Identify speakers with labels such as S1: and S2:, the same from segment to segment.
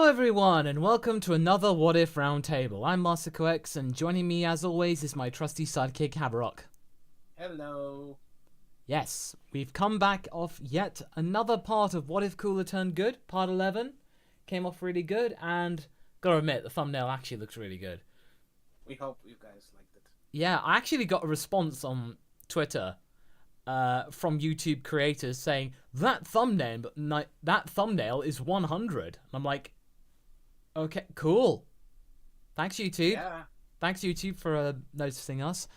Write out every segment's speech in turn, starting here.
S1: everyone, and welcome to another What If Roundtable. I'm MasakoX, and joining me as always is my trusty sidekick, Haverock.
S2: Hello.
S1: Yes, we've come back off yet another part of What If Cooler Turned Good, part 11. Came off really good, and gotta admit, the thumbnail actually looks really good.
S2: We hope you guys liked it.
S1: Yeah, I actually got a response on Twitter from YouTube creators saying, that thumbnail is 100. And I'm like, okay, cool. Thanks, YouTube.
S2: Yeah.
S1: Thanks, YouTube, for noticing us.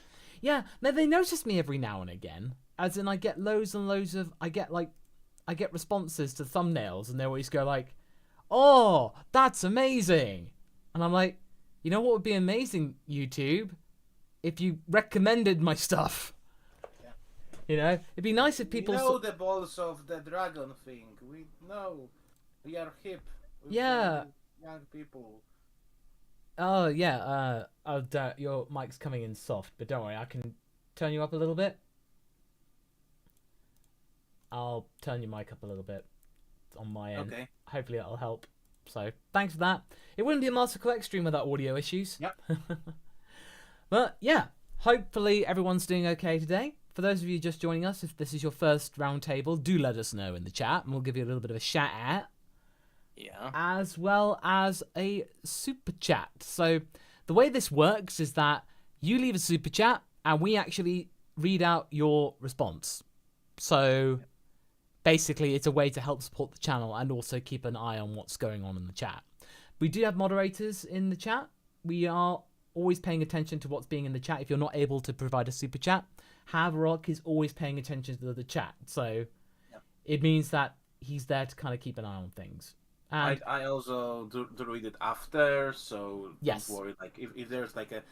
S1: Yeah, now they notice me every now and again. As in, I get loads and loads of... I get responses to thumbnails, and they always go like, oh, that's amazing. And I'm like, you know what would be amazing, YouTube? If you recommended my stuff.
S2: Yeah.
S1: You know? It'd be nice if people...
S2: We know the balls of the dragon thing. We know. We are hip.
S1: Yeah.
S2: Young people.
S1: Oh, yeah. Your mic's coming in soft, but don't worry, I can turn you up a little bit. I'll turn your mic up a little bit on my end.
S2: Okay.
S1: Hopefully that'll help. So, thanks for that. It wouldn't be a MasakoX stream without audio issues.
S2: Yep.
S1: But, yeah. Hopefully everyone's doing okay today. For those of you just joining us, if this is your first roundtable, do let us know in the chat, and we'll give you a little bit of a shout out.
S2: Yeah.
S1: As well as a super chat. So the way this works is that you leave a super chat and we actually read out your response. So basically it's a way to help support the channel and also keep an eye on what's going on in the chat. We do have moderators in the chat. We are always paying attention to what's being in the chat. If you're not able to provide a super chat, Haverock is always paying attention to the chat. So it means that he's there to kind of keep an eye on things. And
S2: I also do read it after, so
S1: yes.
S2: Don't worry. Like if there's like a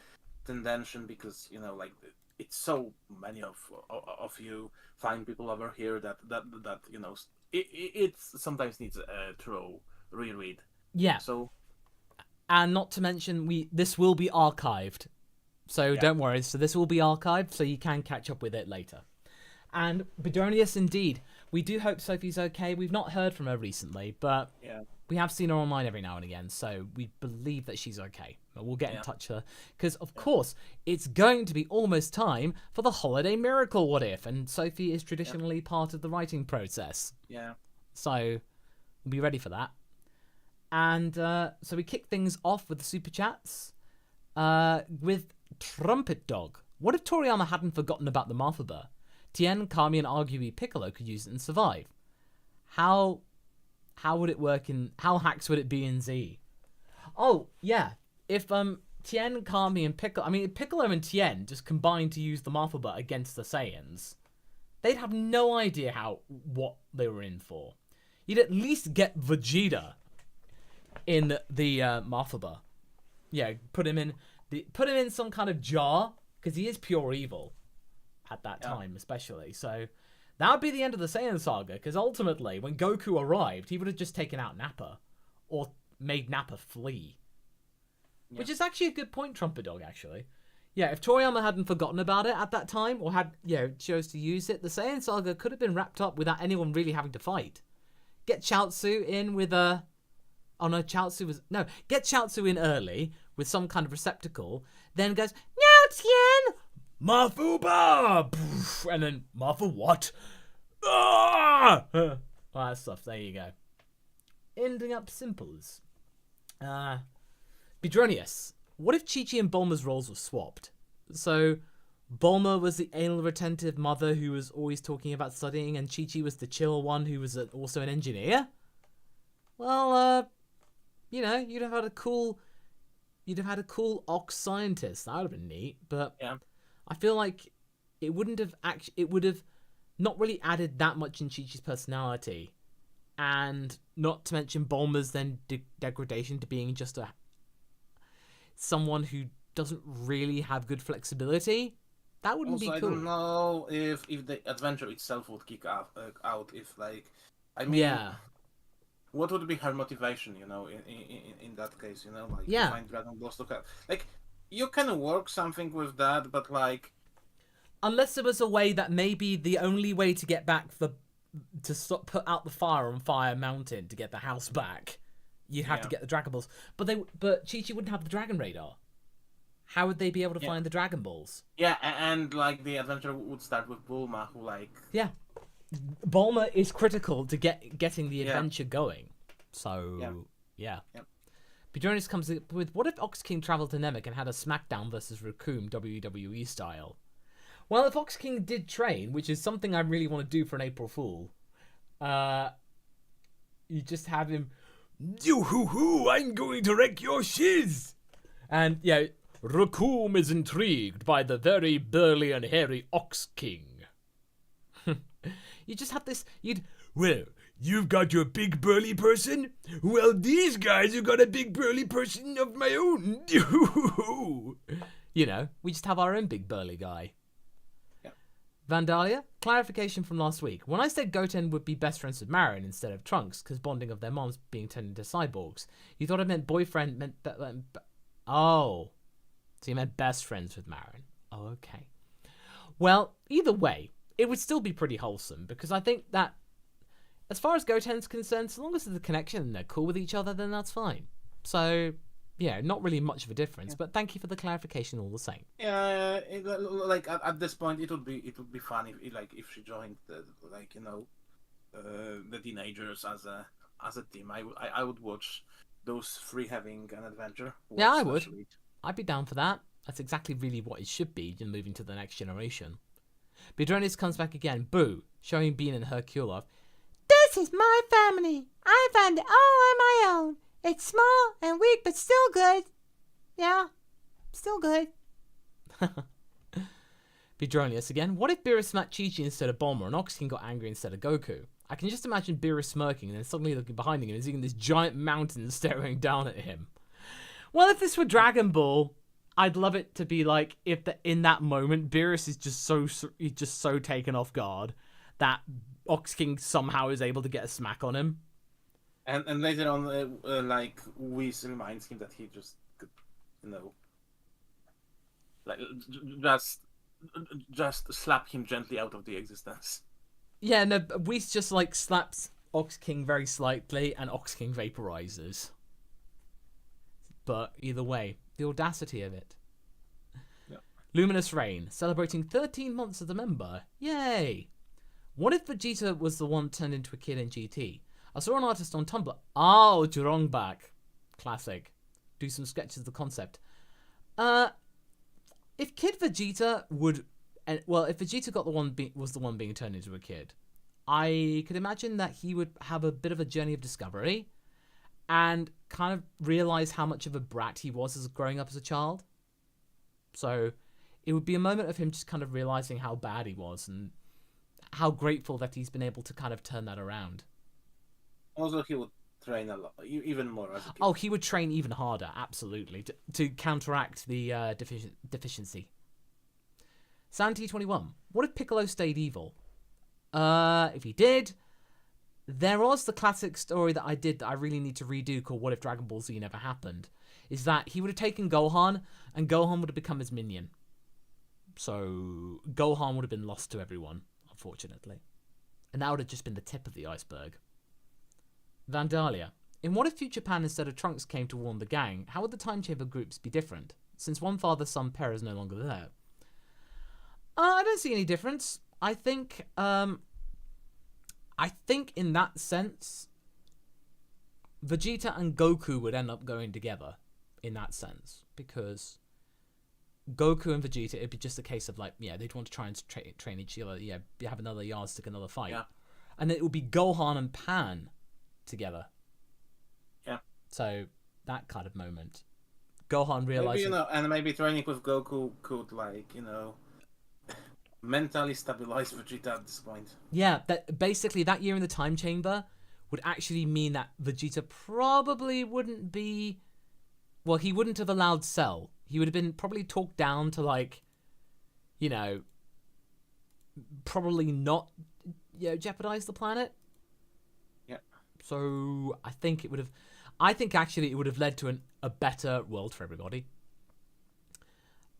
S2: tendency, because you know, like it's so many of you fine people over here that you know it sometimes needs a thorough reread.
S1: Yeah.
S2: So,
S1: and not to mention this will be archived, so don't worry. So this will be archived, so you can catch up with it later. And Bedonius, indeed. We do hope Sophie's okay. We've not heard from her recently, but we have seen her online every now and again, so we believe that she's okay. But we'll get in touch with her. Because, of course, it's going to be almost time for the Holiday Miracle What If, and Sophie is traditionally part of the writing process.
S2: Yeah.
S1: So we'll be ready for that. And so we kick things off with the Super Chats with Trumpet Dog. What if Toriyama hadn't forgotten about the Martha? Tien, Kami, and arguably Piccolo could use it and survive. How would it work in... How hacks would it be in Z? Oh, yeah. If Tien, Kami, and Piccolo... I mean, Piccolo and Tien just combined to use the Martha against the Saiyans, they'd have no idea what they were in for. You'd at least get Vegeta in the Martha. Yeah, put him in some kind of jar, because he is pure evil. At that time, especially. So that would be the end of the Saiyan saga, because ultimately, when Goku arrived, he would have just taken out Nappa, or made Nappa flee. Yeah. Which is actually a good point, Trumpet Dog, actually. Yeah, if Toriyama hadn't forgotten about it at that time, or had, chose to use it, the Saiyan saga could have been wrapped up without anyone really having to fight. Get Chaozu in with a... Oh no, Chaozu was... No, get Chaozu in early, with some kind of receptacle, then goes, "No, Tien! Mafuba!" And then, Mafu what? Ah! All that stuff, there you go. Ending up simples. Bedronius. What if Chi-Chi and Bulma's roles were swapped? So, Bulma was the anal retentive mother who was always talking about studying, and Chi-Chi was the chill one who was also an engineer? Well, you'd have had a cool Ox scientist. That would have been neat, but... Yeah. I feel like it would have not really added that much in Chi-Chi's personality, and not to mention Bulma's then degradation to being just someone who doesn't really have good flexibility. That wouldn't be cool.
S2: I don't know if the adventure itself would kick out if what would be her motivation? In that case, to find dragonballz to have You can work something with that, but
S1: unless there was a way that maybe the only way to get back put out the fire on Fire Mountain to get the house back you'd have to get the Dragon Balls. But Chi-Chi wouldn't have the Dragon Radar. How would they be able to find the Dragon Balls?
S2: Yeah, and like the adventure would start with Bulma, who like
S1: Bulma is critical to getting the adventure going. So yeah. Bjornis comes up with, what if Ox King traveled to Namek and had a SmackDown versus Raccoon WWE style? Well, if Ox King did train, which is something I really want to do for an April Fool, you just have him, yo-hoo-hoo, I'm going to wreck your shiz! And, Raccoon is intrigued by the very burly and hairy Ox King. You just have this, well, you've got your big burly person? Well, these guys have got a big burly person of my own. We just have our own big burly guy.
S2: Yeah.
S1: Vandalia, clarification from last week. When I said Goten would be best friends with Marin instead of Trunks, because bonding of their moms being turned into cyborgs, you thought I meant boyfriend meant... Oh. So you meant best friends with Marin. Oh, okay. Well, either way, it would still be pretty wholesome, because I think that as far as Goten's concerned, so long as there's a connection and they're cool with each other, then that's fine. So, not really much of a difference, but thank you for the clarification all the same.
S2: Yeah, at this point, it would be fun if she joined the teenagers as a team. I would watch those three having an adventure.
S1: Yeah, I would. I'd be down for that. That's exactly really what it should be, moving to the next generation. Bidronis comes back again. Boo, showing Bean and Hercule off. This is my family. I found it all on my own. It's small and weak, but still good. Yeah, still good. Bidronius again. What if Beerus smacked Chi-Chi instead of Bulma and Ox King got angry instead of Goku? I can just imagine Beerus smirking and then suddenly looking behind him and seeing this giant mountain staring down at him. Well, if this were Dragon Ball, I'd love it to be like in that moment Beerus is just so taken off guard that Ox King somehow is able to get a smack on him.
S2: And later on, Whis reminds him that he just could, just slap him gently out of the existence.
S1: Yeah, no, Whis just slaps Ox King very slightly, and Ox King vaporizes. But either way, the audacity of it.
S2: Yep.
S1: Luminous Rain, celebrating 13 months as a member. Yay! What if Vegeta was the one turned into a kid in GT? I saw an artist on Tumblr. Oh, Jirongbak. Classic. Do some sketches of the concept. If Kid Vegeta if Vegeta was the one being turned into a kid, I could imagine that he would have a bit of a journey of discovery and kind of realize how much of a brat he was as growing up as a child. So it would be a moment of him just kind of realizing how bad he was and how grateful that he's been able to kind of turn that around.
S2: Also, he would train a lot, even more as a kid.
S1: Oh, he would train even harder, absolutely, to counteract the deficiency. Santi21, what if Piccolo stayed evil? If he did, there was the classic story that I really need to redo called What If Dragon Ball Z Never Happened, is that he would have taken Gohan, and Gohan would have become his minion. So Gohan would have been lost to everyone, unfortunately. And that would have just been the tip of the iceberg. Vandalia, in What If Future Pan instead of Trunks came to warn the gang, how would the time chamber groups be different, since one father-son pair is no longer there? I don't see any difference. I think in that sense, Vegeta and Goku would end up going together in that sense, because Goku and Vegeta, it'd be just a case of they'd want to try and train each other, have another yardstick, another fight.
S2: Yeah.
S1: And then it would be Gohan and Pan together.
S2: Yeah.
S1: So that kind of moment. Gohan realizing...
S2: and maybe training with Goku could, mentally stabilize Vegeta at this point.
S1: Yeah, basically that year in the time chamber would actually mean that Vegeta probably wouldn't be... Well, he wouldn't have allowed Cell. He would have been probably talked down to, probably not, jeopardize the planet.
S2: Yeah.
S1: So I think it would have... I think actually it would have led to a better world for everybody.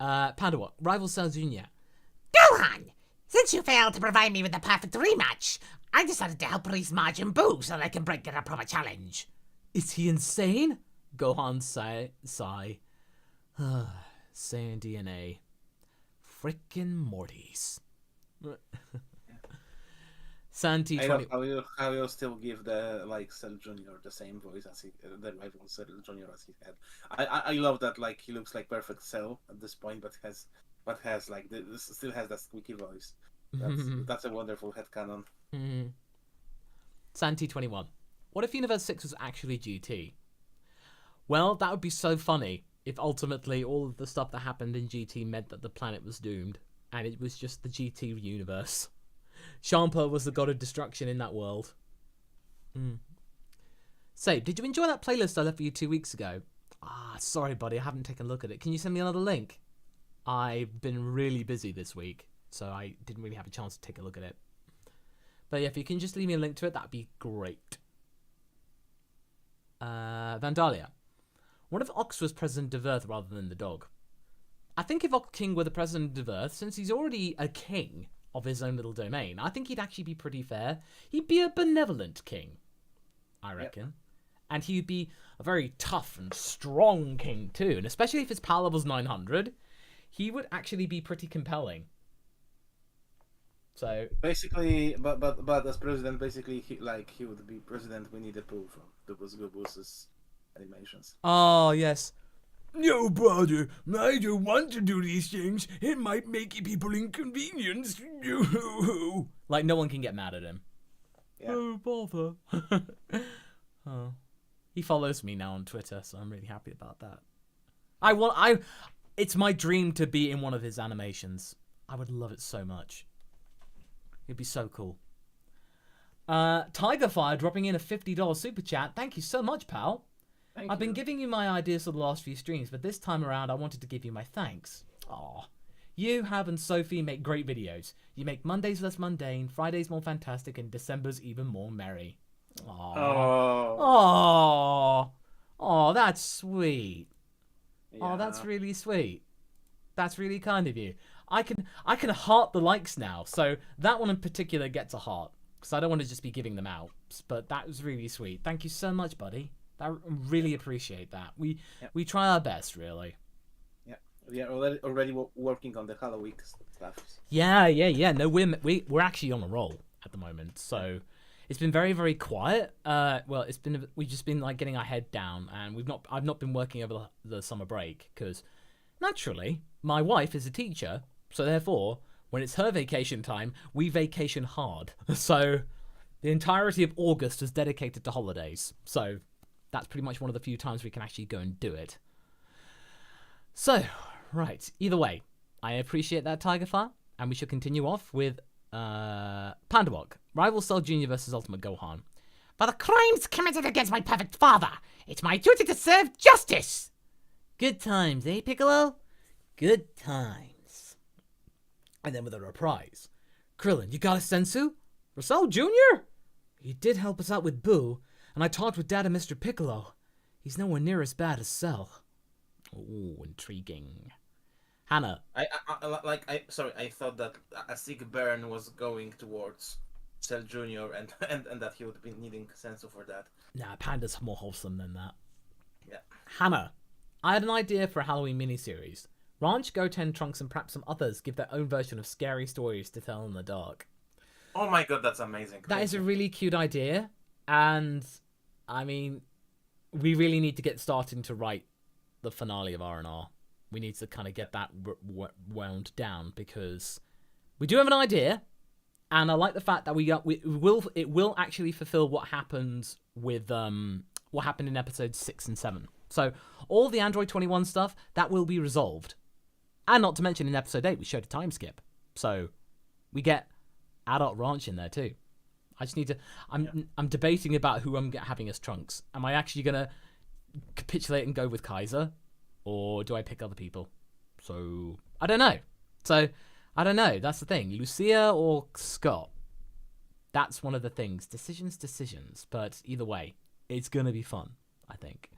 S1: Pandawok, Rival Cell Jr.
S3: Gohan! Since you failed to provide me with the perfect rematch, I decided to help release Majin Buu so that I can break it a proper challenge.
S1: Is he insane? Gohan sigh. Saiyan DNA. Frickin' Mortys. Santi
S2: I
S1: 20.
S2: love how you still give the Cell Junior the same voice as the rival Cell Junior as he had. I love that he looks like perfect Cell at this point, but has still has that squeaky voice. That's a wonderful headcanon.
S1: Santi 21. What if Universe 6 was actually GT? Well, that would be so funny if ultimately all of the stuff that happened in GT meant that the planet was doomed and it was just the GT universe. Champa was the god of destruction in that world. Say, did you enjoy that playlist I left for you 2 weeks ago? Sorry, buddy, I haven't taken a look at it. Can you send me another link? I've been really busy this week, so I didn't really have a chance to take a look at it. But yeah, if you can just leave me a link to it, that'd be great. Vandalia. What if Ox was president of Earth rather than the dog? I think if Ox King were the president of Earth, since he's already a king of his own little domain, I think he'd actually be pretty fair. He'd be a benevolent king, I reckon. Yep. And he'd be a very tough and strong king too. And especially if his power level's 900, he would actually be pretty compelling. So
S2: basically, but as president, basically he would be president Winnie the Pooh from the Goobus's animations.
S1: Oh yes. No, brother, I don't want to do these things. It might make people inconvenienced. Like no one can get mad at him.
S2: Yeah.
S1: Oh bother. Oh. He follows me now on Twitter, so I'm really happy about that. It's my dream to be in one of his animations. I would love it so much. It'd be so cool. Tigerfire dropping in a $50 super chat. Thank you so much, pal. I've been giving you my ideas for the last few streams, but this time around I wanted to give you my thanks. Aw. You, Hav, and Sophie make great videos. You make Mondays less mundane, Fridays more fantastic, and December's even more merry. Aww. Aww. Aww, that's sweet. Yeah. Oh, that's really sweet. That's really kind of you. I can heart the likes now, so that one in particular gets a heart, because I don't want to just be giving them out, but that was really sweet. Thank you so much, buddy. I really appreciate that. We try our best, really.
S2: Yeah, we are already working on the Halloween stuff.
S1: Yeah. No, we're actually on a roll at the moment, so it's been very, very quiet. Well, we've just been getting our head down, and I've not been working over the summer break because naturally my wife is a teacher, so therefore when it's her vacation time, we vacation hard. So the entirety of August is dedicated to holidays. So that's pretty much one of the few times we can actually go and do it. So, right. Either way, I appreciate that, Tigerfire, and we shall continue off with Pandawok, Rival Cell Jr. versus Ultimate Gohan.
S3: For the crimes committed against my perfect father, it's my duty to serve justice.
S1: Good times, eh, Piccolo? Good times. And then with a reprise. Krillin, you got a sensu? Cell Jr.? He did help us out with Boo, and I talked with Dad and Mr. Piccolo. He's nowhere near as bad as Cell. Ooh, intriguing. Hannah.
S2: I thought that a sick burn was going towards Cell Jr. and that he would be needing sensu for that.
S1: Nah, Panda's more wholesome than that.
S2: Yeah.
S1: Hannah. I had an idea for a Halloween miniseries. Ranch, Goten, Trunks, and perhaps some others give their own version of scary stories to tell in the dark.
S2: Oh my god, that's amazing.
S1: That is a really cute idea, and I mean, we really need to get started to write the finale of R&R. We need to kind of get that wound down because we do have an idea, and I like the fact that it will actually fulfill what happened in episodes 6 and 7. So all the Android 21 stuff that will be resolved, and not to mention in episode 8 we showed a time skip, so we get adult Ranch in there too. I just need to. I'm debating about who I'm having as Trunks. Am I actually gonna capitulate and go with Kaiser, or do I pick other people? So I don't know. That's the thing. Lucia or Scott. That's one of the things. Decisions. But either way, it's gonna be fun, I think.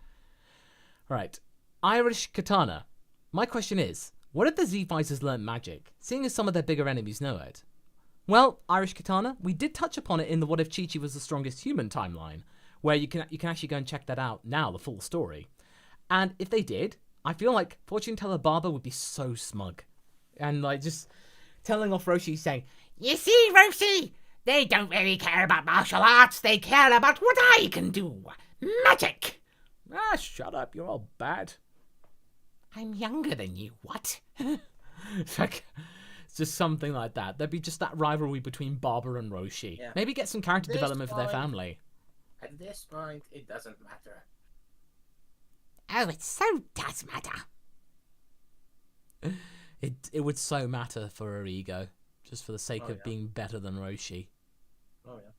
S1: Right. Irish Katana. My question is, what if the Z-Fighters learn magic, seeing as some of their bigger enemies know it? Well, Irish Katana, we did touch upon it in the What If Chi-Chi Was the Strongest Human timeline, where you can actually go and check that out now, the full story. And if they did, I feel like fortune teller Barber would be so smug, and like just telling off Roshi, saying,
S3: You see, Roshi, they don't really care about martial arts. They care about what I can do. Magic.
S1: "Ah, shut up, you're all bad."
S3: I'm younger than you. What?
S1: It's like, it's just something like that. There'd be just that rivalry between Barber and Roshi.
S2: Yeah.
S1: Maybe get some character
S2: This
S1: development for their
S2: point-
S1: family.
S2: At this point, it doesn't matter.
S3: Oh, it so does matter.
S1: It would so matter for her ego, just for the sake of
S2: yeah.
S1: being better than Roshi.
S2: Oh yeah.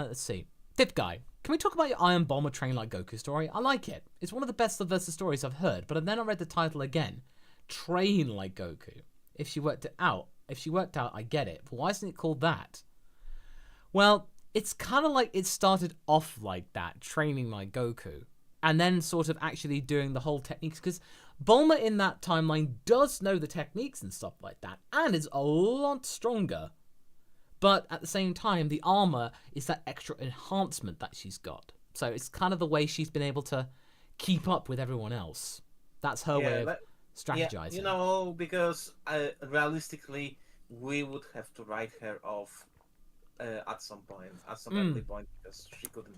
S1: Let's see. Fifth guy. Can we talk about your Iron Bomber Train Like Goku story? I like it. It's one of the best subversive stories I've heard, but then I read the title again. Train Like Goku. If she worked out, I get it. But why isn't it called that? Well, it's kind of like it started off like that, training like Goku, and then sort of actually doing the whole techniques, because Bulma in that timeline does know the techniques and stuff like that, and is a lot stronger. But at the same time, the armor is that extra enhancement that she's got. So it's kind of the way she's been able to keep up with everyone else. That's her way of strategizing.
S2: Yeah, because realistically, we would have to write her off at some early point, because she couldn't.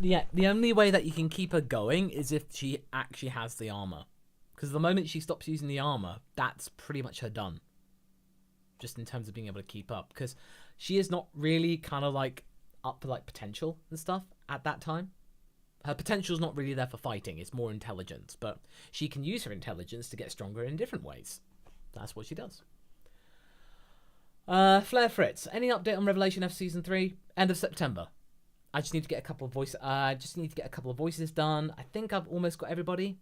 S1: Yeah, the only way that you can keep her going is if she actually has the armor. Because the moment she stops using the armor, that's pretty much her done. Just in terms of being able to keep up. Because she is not really kind of like up for like potential and stuff at that time. Her potential's not really there for fighting, it's more intelligence. But she can use her intelligence to get stronger in different ways. That's what she does. Flair Fritz, any update on Revelation F Season 3? End of September. I just need to get a couple of voices done. I think I've almost got everybody.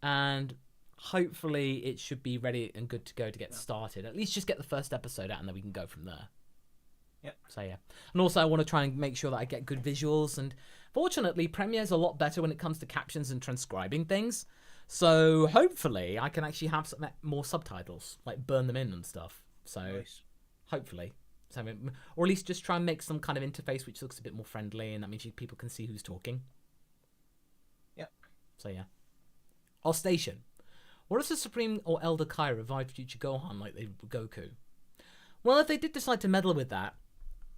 S1: And hopefully it should be ready and good to go to get started. At least just get the first episode out and then we can go from there.
S2: Yep.
S1: So yeah. And also I want to try and make sure that I get good visuals, and fortunately Premiere's a lot better when it comes to captions and transcribing things. So hopefully I can actually have some more subtitles, like burn them in and stuff. So
S2: Nice.
S1: hopefully. So, or at least just try and make some kind of interface which looks a bit more friendly, and that means people can see who's talking.
S2: Yeah.
S1: So yeah. Our station. What if the Supreme or Elder Kai revived future Gohan like they did with Goku? Well, if they did decide to meddle with that,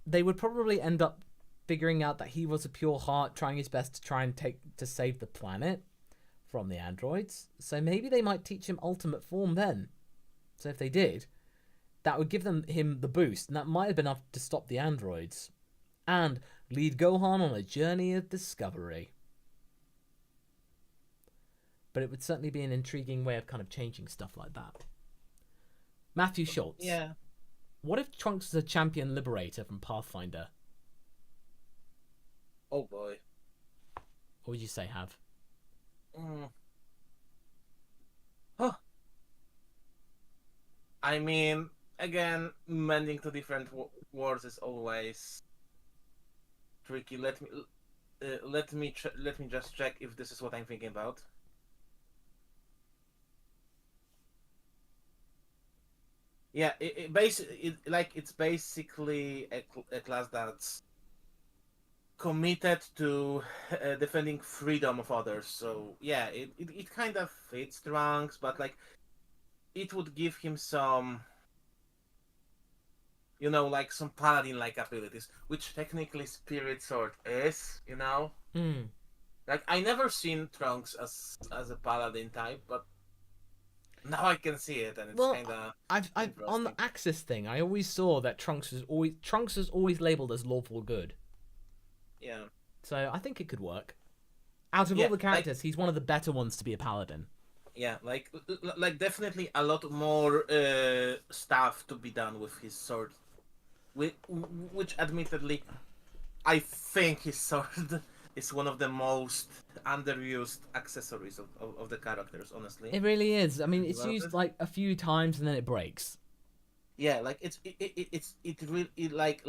S1: they would probably end up figuring out that he was a pure heart, trying his best to try and save the planet from the androids. So maybe they might teach him ultimate form then. So if they did, that would give him the boost, and that might have been enough to stop the androids and lead Gohan on a journey of discovery. But it would certainly be an intriguing way of kind of changing stuff like that. Matthew Schultz.
S2: Yeah.
S1: What if Trunks is a champion liberator from Pathfinder?
S2: Oh boy.
S1: What would you say, Have?
S2: Huh. I mean, again, mending to different words is always tricky. Let me just check if this is what I'm thinking about. Yeah, it's basically a class that's committed to defending freedom of others. So yeah, it kind of fits Trunks, but like it would give him some, like some paladin-like abilities, which technically Spirit Sword is, Like I never seen Trunks as a paladin type, but now I can see it, and it's kind of.
S1: I've on the Axis thing, I always saw that Trunks was always labeled as lawful good.
S2: Yeah.
S1: So I think it could work. Out of all the characters, he's one of the better ones to be a paladin.
S2: Yeah, like definitely a lot more stuff to be done with his sword, which admittedly, I think his sword is one of the most underused accessories of the characters. Honestly,
S1: it really is. I mean, it's used like a few times and then it breaks.
S2: Yeah, like it really like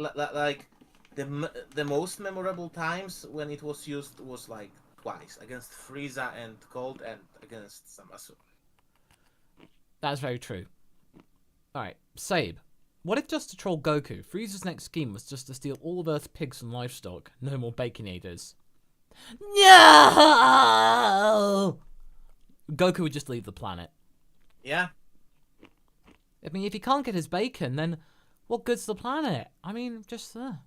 S2: the most memorable times when it was used was like twice against Frieza and Cold and against Zamasu.
S1: That's very true. All right, Sabe, What if just to troll Goku, Frieza's next scheme was just to steal all of Earth's pigs and livestock? No more baconators. No! Goku would just leave the planet.
S2: Yeah.
S1: I mean, if he can't get his bacon, then what good's the planet? I mean, just there.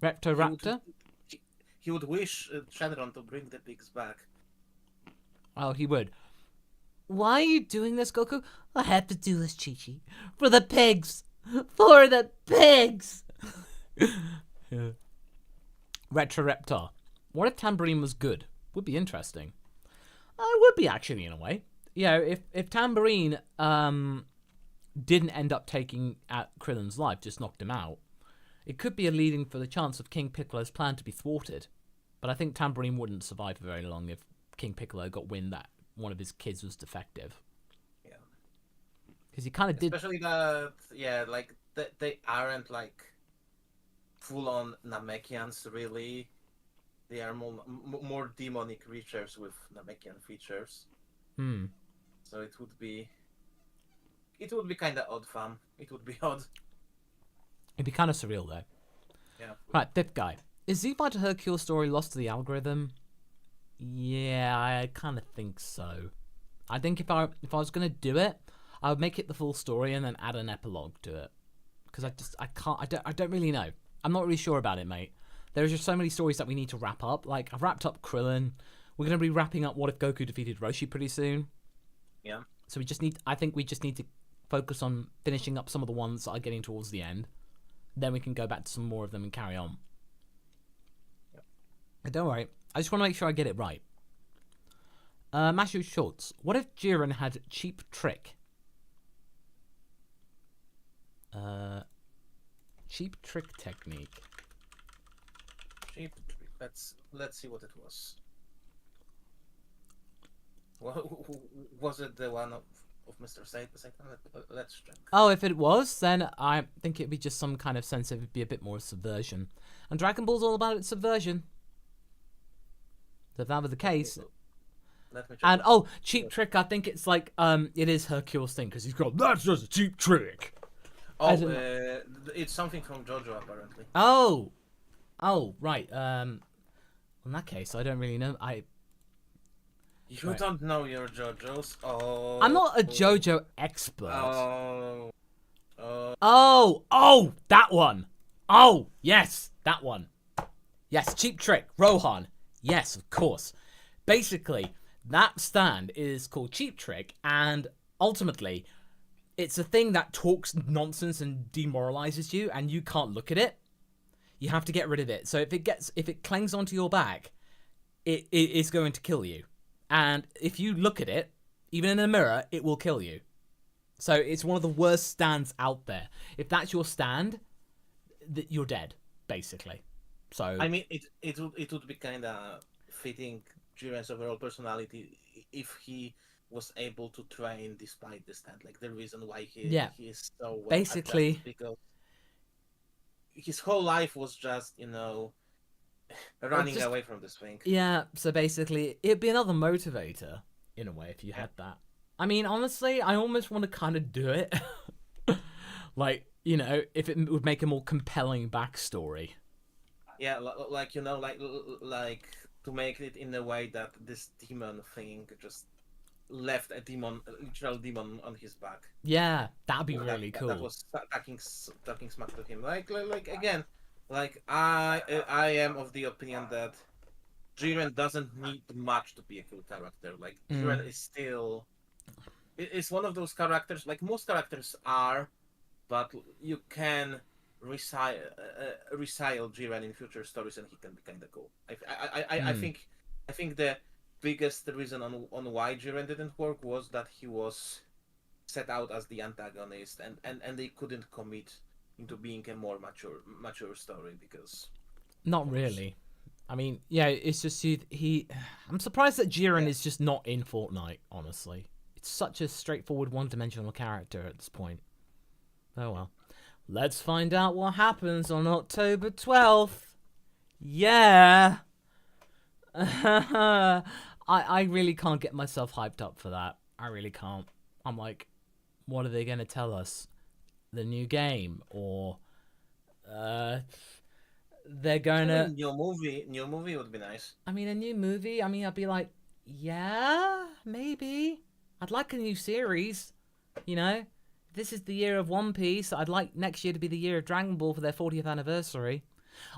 S1: Reptoraptor?
S2: He would wish Shenron to bring the pigs back.
S1: Oh, he would. Why are you doing this, Goku? I have to do this, Chi-Chi. For the pigs! For the pigs! Yeah. Retroraptor. What if Tambourine was good? Would be interesting. It would be, actually, in a way. You know, if Tambourine didn't end up taking out Krillin's life, just knocked him out, it could be a leading for the chance of King Piccolo's plan to be thwarted. But I think Tambourine wouldn't survive for very long if King Piccolo got wind that one of his kids was defective.
S2: Yeah.
S1: Because he kind of did...
S2: Especially that, yeah, like, they aren't, like, full-on Namekians, really. They are more demonic creatures with Namekian features. So it would be kind of odd, fam. It would be odd.
S1: It'd be kind of surreal, though.
S2: Yeah.
S1: Right, fifth guy. Is Z-Fighter Hercule story lost to the algorithm? Yeah, I kind of think so. I think if I was gonna do it, I would make it the full story and then add an epilogue to it. Because I don't really know. I'm not really sure about it, mate. There's just so many stories that we need to wrap up. Like, I've wrapped up Krillin. We're gonna be wrapping up What If Goku Defeated Roshi pretty soon.
S2: Yeah.
S1: So I think we just need to focus on finishing up some of the ones that are getting towards the end. Then we can go back to some more of them and carry on.
S2: Yep.
S1: But don't worry. I just want to make sure I get it right. Mashu Schultz. What if Jiren had Cheap Trick? Cheap Trick technique.
S2: Cheap trick. Let's see what it was. Was it the one of Mr. Satan? Let's check.
S1: Oh, if it was, then I think it'd be just some kind of sense of it'd be a bit more subversion. And Dragon Ball's all about its subversion. So if that were the case.
S2: Let me check.
S1: And Cheap Trick, I think it's like it is Hercule's thing because he's got that's just a cheap trick.
S2: It's something from JoJo apparently.
S1: Oh right. In that case, I don't really know.
S2: You don't know your JoJo's. Oh.
S1: I'm not a JoJo expert.
S2: Oh.
S1: That one. Oh, yes, that one. Yes, Cheap Trick, Rohan. Yes, of course. Basically, that stand is called Cheap Trick, and ultimately, it's a thing that talks nonsense and demoralizes you, and you can't look at it. You have to get rid of it. So if it clings onto your back, it is going to kill you. And if you look at it, even in a mirror, it will kill you. So it's one of the worst stands out there. If that's your stand, you're dead, basically. So
S2: I mean, it would be kind of fitting Jiren's overall personality if he was able to train despite the stand. Like the reason why he is so well
S1: basically
S2: adapted, because his whole life was just running away from this thing.
S1: Yeah, so basically, it'd be another motivator, in a way, if you had that. I mean, honestly, I almost want to kind of do it. Like, if it would make a more compelling backstory.
S2: Yeah, like to make it in a way that this demon thing just left a literal demon on his back.
S1: Yeah, that'd be really cool.
S2: That was talking smack to him. Like again. Like, I am of the opinion that Jiren doesn't need much to be a cool character. Like, Jiren is still... It's one of those characters, like most characters are, but you can resile Jiren in future stories and he can be kind of cool. I think the biggest reason on why Jiren didn't work was that he was set out as the antagonist and they couldn't commit into being a more mature story because...
S1: Not really. I mean, yeah, it's just I'm surprised that Jiren is just not in Fortnite, honestly. It's such a straightforward one-dimensional character at this point. Oh well. Let's find out what happens on October 12th. Yeah! I really can't get myself hyped up for that. I really can't. I'm like, what are they going to tell us? the new game, or they're going to.
S2: New movie would be nice.
S1: I mean, a new movie. I mean, I'd be like, yeah, maybe. I'd like a new series. You know, this is the year of One Piece. I'd like next year to be the year of Dragon Ball for their 40th anniversary.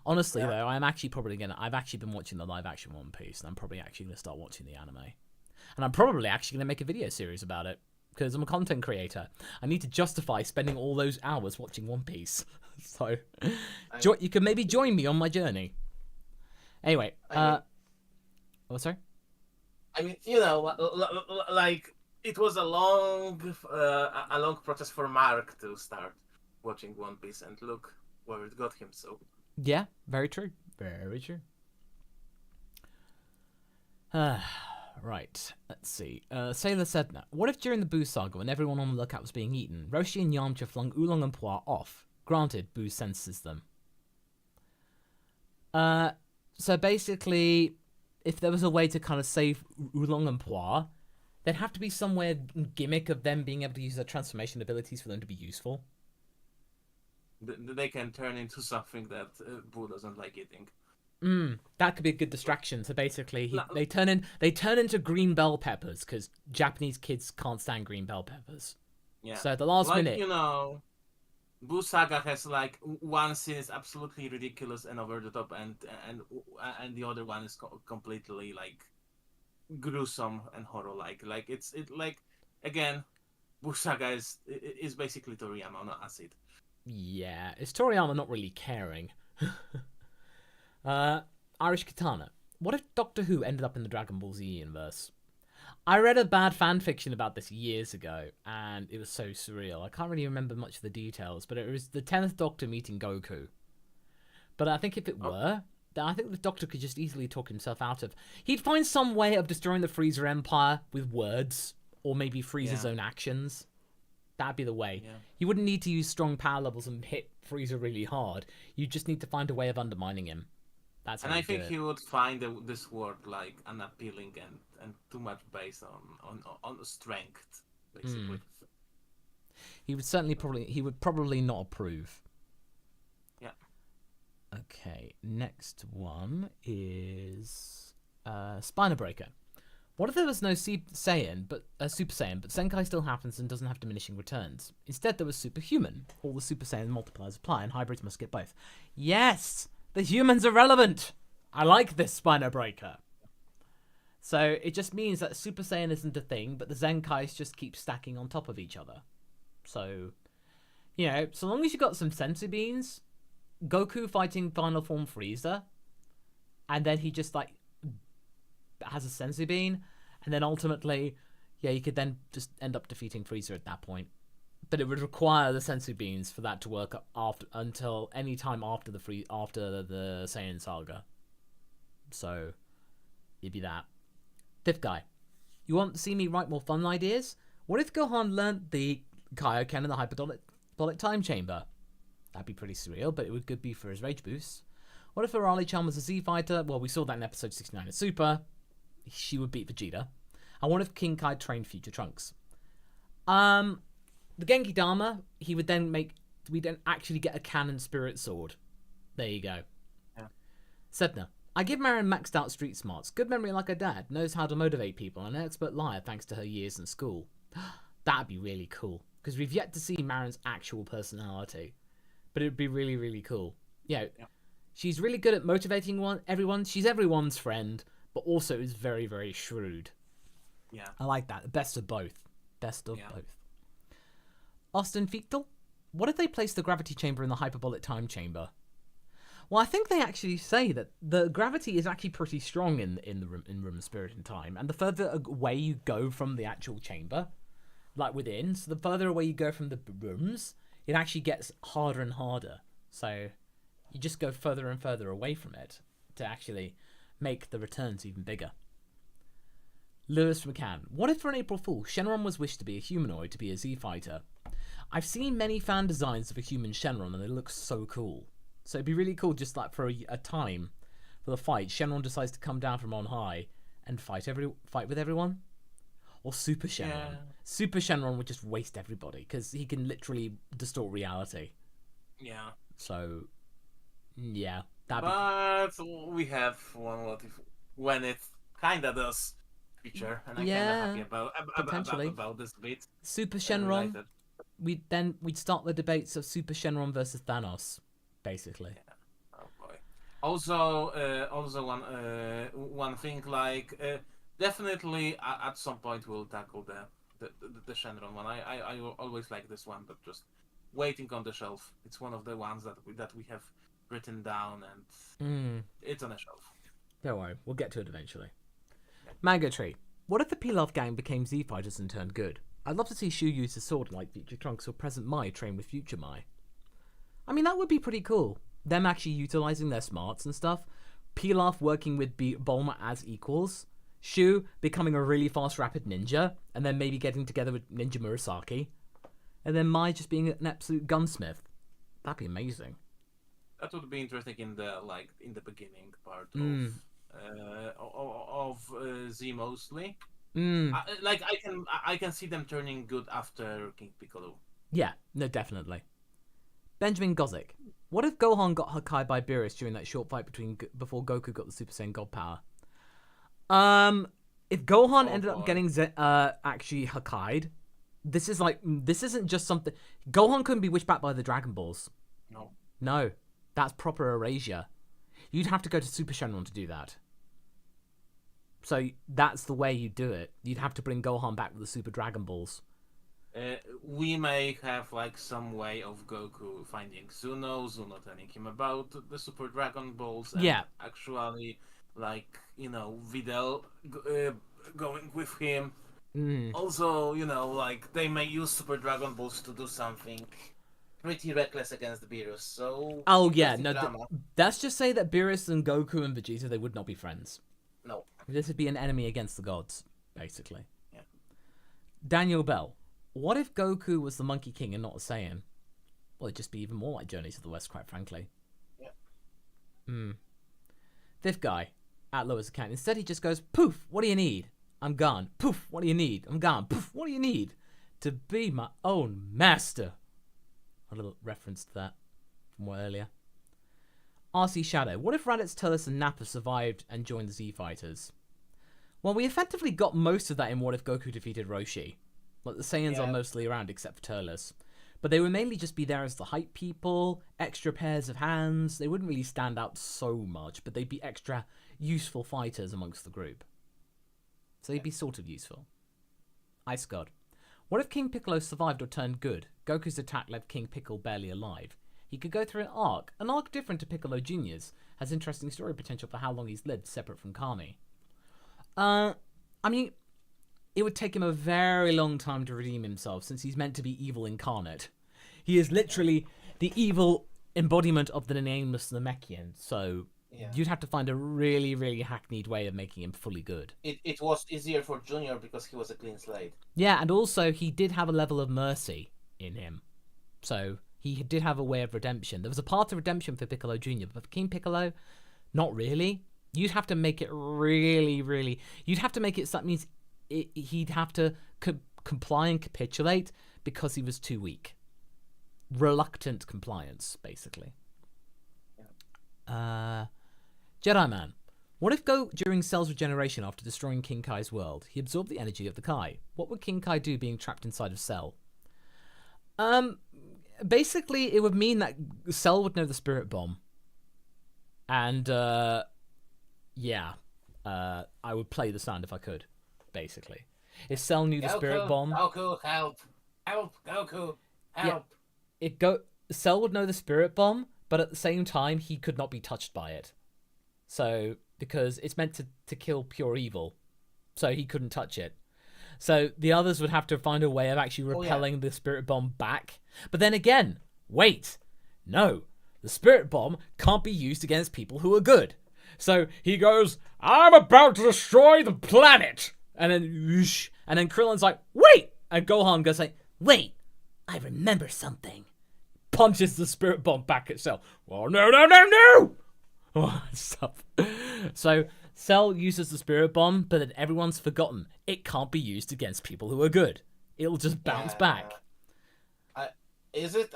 S1: Honestly, though, I've actually been watching the live action One Piece, and I'm probably actually going to start watching the anime. And I'm probably actually going to make a video series about it, because I'm a content creator. I need to justify spending all those hours watching One Piece. So, you can maybe join me on my journey. Anyway, sorry?
S2: I mean, you know, like, it was a long process for Mark to start watching One Piece, and look where it got him, so...
S1: Yeah, very true. Very true. Right, let's see. Sailor Sedna. What if during the Boo saga, when everyone on the lookout was being eaten, Roshi and Yamcha flung Oolong and Poir off? Granted, Boo senses them. So basically, if there was a way to kind of save Oolong and Poir, there'd have to be somewhere gimmick of them being able to use their transformation abilities for them to be useful.
S2: They can turn into something that Boo doesn't like eating.
S1: That could be a good distraction. So basically, they turn into green bell peppers, because Japanese kids can't stand green bell peppers.
S2: Yeah.
S1: So at the last minute,
S2: you know, Boo Saga has like one scene is absolutely ridiculous and over the top, and the other one is completely like gruesome and horror like. Like again, Boo Saga is basically Toriyama on acid.
S1: Yeah, it's Toriyama not really caring. Irish Katana. What if Doctor Who ended up in the Dragon Ball Z universe? I read a bad fan fiction about this years ago, and it was so surreal. I can't really remember much of the details, but it was the 10th Doctor meeting Goku. But I think if it were, then I think the Doctor could just easily talk himself out of... He'd find some way of destroying the Freezer Empire with words, or maybe Freezer's own actions. That'd be the way. Yeah. You wouldn't need to use strong power levels and hit Freezer really hard. You just need to find a way of undermining him. That's how
S2: I think he would find this word like unappealing and too much based on strength, basically.
S1: He would probably not approve.
S2: Yeah.
S1: Okay, next one is Spina Breaker. What if there was no Super Saiyan, but Senkai still happens and doesn't have diminishing returns? Instead, there was Superhuman. All the Super Saiyan multipliers apply, and hybrids must get both. Yes! The humans are relevant! I like this Spina Breaker. So, it just means that Super Saiyan isn't a thing, but the Zenkais just keep stacking on top of each other. So, you know, so long as you got some sensu beans, Goku fighting Final Form Frieza, and then he just, like, has a sensu bean, and then ultimately, yeah, you could then just end up defeating Frieza at that point. But it would require the sensu beans for that to work until any time after the Saiyan saga. So, it'd be that. Fifth guy. You want to see me write more fun ideas? What if Gohan learnt the Kaioken in the hyperbolic time chamber? That'd be pretty surreal, but it would good be for his rage boost. What if Arale-chan was a Z fighter? Well, we saw that in episode 69 of Super. She would beat Vegeta. And what if King Kai trained future Trunks? The Genki Dama, we'd then actually get a canon spirit sword. There you go.
S2: Yeah.
S1: Sedna. I give Marion maxed out street smarts, good memory like her dad, knows how to motivate people, and an expert liar thanks to her years in school. That'd be really cool, because we've yet to see Marion's actual personality. But it'd be really, really cool. Yeah. She's really good at motivating everyone. She's everyone's friend, but also is very, very shrewd.
S2: Yeah.
S1: I like that. The best of both. Both. Austin Fichtel? What if they place the gravity chamber in the hyperbolic time chamber? Well, I think they actually say that the gravity is actually pretty strong in Room Spirit and Time, and the further away you go from the actual chamber, like within, so the further away you go from the rooms, it actually gets harder and harder. So you just go further and further away from it to actually make the returns even bigger. Lewis McCann. What if for an April Fool, Shenron was wished to be a humanoid, to be a Z fighter? I've seen many fan designs of a human Shenron, and they look so cool. So it'd be really cool, just like for a time for the fight, Shenron decides to come down from on high and fight with everyone. or Super Shenron.
S2: Yeah.
S1: Super Shenron would just waste everybody because he can literally distort reality.
S2: Yeah.
S1: So, yeah, that'd be
S2: But we have one what if when it kinda does feature, and I'm
S1: Yeah,
S2: kinda happy
S1: potentially.
S2: about this bit.
S1: Super Shenron.
S2: Related.
S1: We'd start the debates of Super Shenron versus Thanos, basically.
S2: Oh boy. Also, one thing like definitely at some point we'll tackle the Shenron one. I always like this one, but just waiting on the shelf. It's one of the ones that we have written down, and it's on a shelf.
S1: Don't worry, we'll get to it eventually. Mango Tree. What if the Pilaf gang became Z fighters and turned good? I'd love to see Shu use his sword like Future Trunks or Present Mai train with Future Mai. I mean, that would be pretty cool. Them actually utilizing their smarts and stuff. Pilaf working with Bulma as equals. Shu becoming a really fast, rapid ninja, and then maybe getting together with Ninja Murasaki. And then Mai just being an absolute gunsmith. That'd be amazing.
S2: That would be interesting in the beginning part of Z mostly. I can see them turning good after King Piccolo.
S1: Yeah, no, definitely. Benjamin Gozik. What if Gohan got Hakai by Beerus during that short fight before Goku got the Super Saiyan God power? If Gohan ended up getting actually Hakai'd, this isn't just something. Gohan couldn't be wished back by the Dragon Balls. No, that's proper erasure. You'd have to go to Super Shenron to do that. So that's the way you do it. You'd have to bring Gohan back with the Super Dragon Balls.
S2: We may have some way of Goku finding Zuno telling him about the Super Dragon Balls, and actually Videl going with him. Also, they may use Super Dragon Balls to do something pretty reckless against Beerus. So
S1: let's just say that Beerus and Goku and Vegeta, they would not be friends.
S2: No.
S1: This would be an enemy against the gods, basically.
S2: Yeah.
S1: Daniel Bell. What if Goku was the Monkey King and not a Saiyan? Well, it'd just be even more like Journey to the West, quite frankly.
S2: Yeah.
S1: Fifth guy, at lowest account. Instead, he just goes, poof, what do you need? I'm gone. Poof, what do you need? I'm gone. Poof, what do you need? To be my own master. A little reference to that from earlier. RC Shadow. What if Raditz, Turles, and Nappa survived and joined the Z Fighters? Well, we effectively got most of that in What If Goku defeated Roshi. Like, the Saiyans are mostly around except for Turles. But they would mainly just be there as the hype people, extra pairs of hands. They wouldn't really stand out so much, but they'd be extra useful fighters amongst the group. So they'd be sort of useful. Ice God. What if King Piccolo survived or turned good? Goku's attack left King Piccolo barely alive. He could go through an arc different to Piccolo Jr.'s, has interesting story potential for how long he's lived, separate from Kami. I mean, it would take him a very long time to redeem himself, since he's meant to be evil incarnate. He is literally the evil embodiment of the nameless Namekian, so you'd have to find a really, really hackneyed way of making him fully good.
S2: It was easier for Junior because he was a clean slate.
S1: Yeah, and also he did have a level of mercy in him. So he did have a way of redemption. There was a path of redemption for Piccolo Jr., but for King Piccolo, not really. You'd have to make it really, really... You'd have to make it so that means he'd have to comply and capitulate because he was too weak. Reluctant compliance, basically. Jedi Man. What if during Cell's regeneration after destroying King Kai's world, he absorbed the energy of the Kai? What would King Kai do being trapped inside of Cell? Basically, it would mean that Cell would know the Spirit Bomb. And, I would play the sound if I could, basically. If Cell knew the Spirit Bomb...
S2: Goku, help! Help, Goku! Help!
S1: Yeah, Cell would know the Spirit Bomb, but at the same time, he could not be touched by it. So, because it's meant to kill pure evil. So he couldn't touch it. So the others would have to find a way of actually repelling the Spirit Bomb back. But then again, wait. No, the Spirit Bomb can't be used against people who are good. So he goes, I'm about to destroy the planet. And then, whoosh, and then Krillin's like, wait. And Gohan goes like, wait, I remember something. Punches the Spirit Bomb back itself. Oh, no. Oh, stuff. So Cell uses the spirit bomb, but then everyone's forgotten. It can't be used against people who are good. It'll just bounce back.
S2: Is it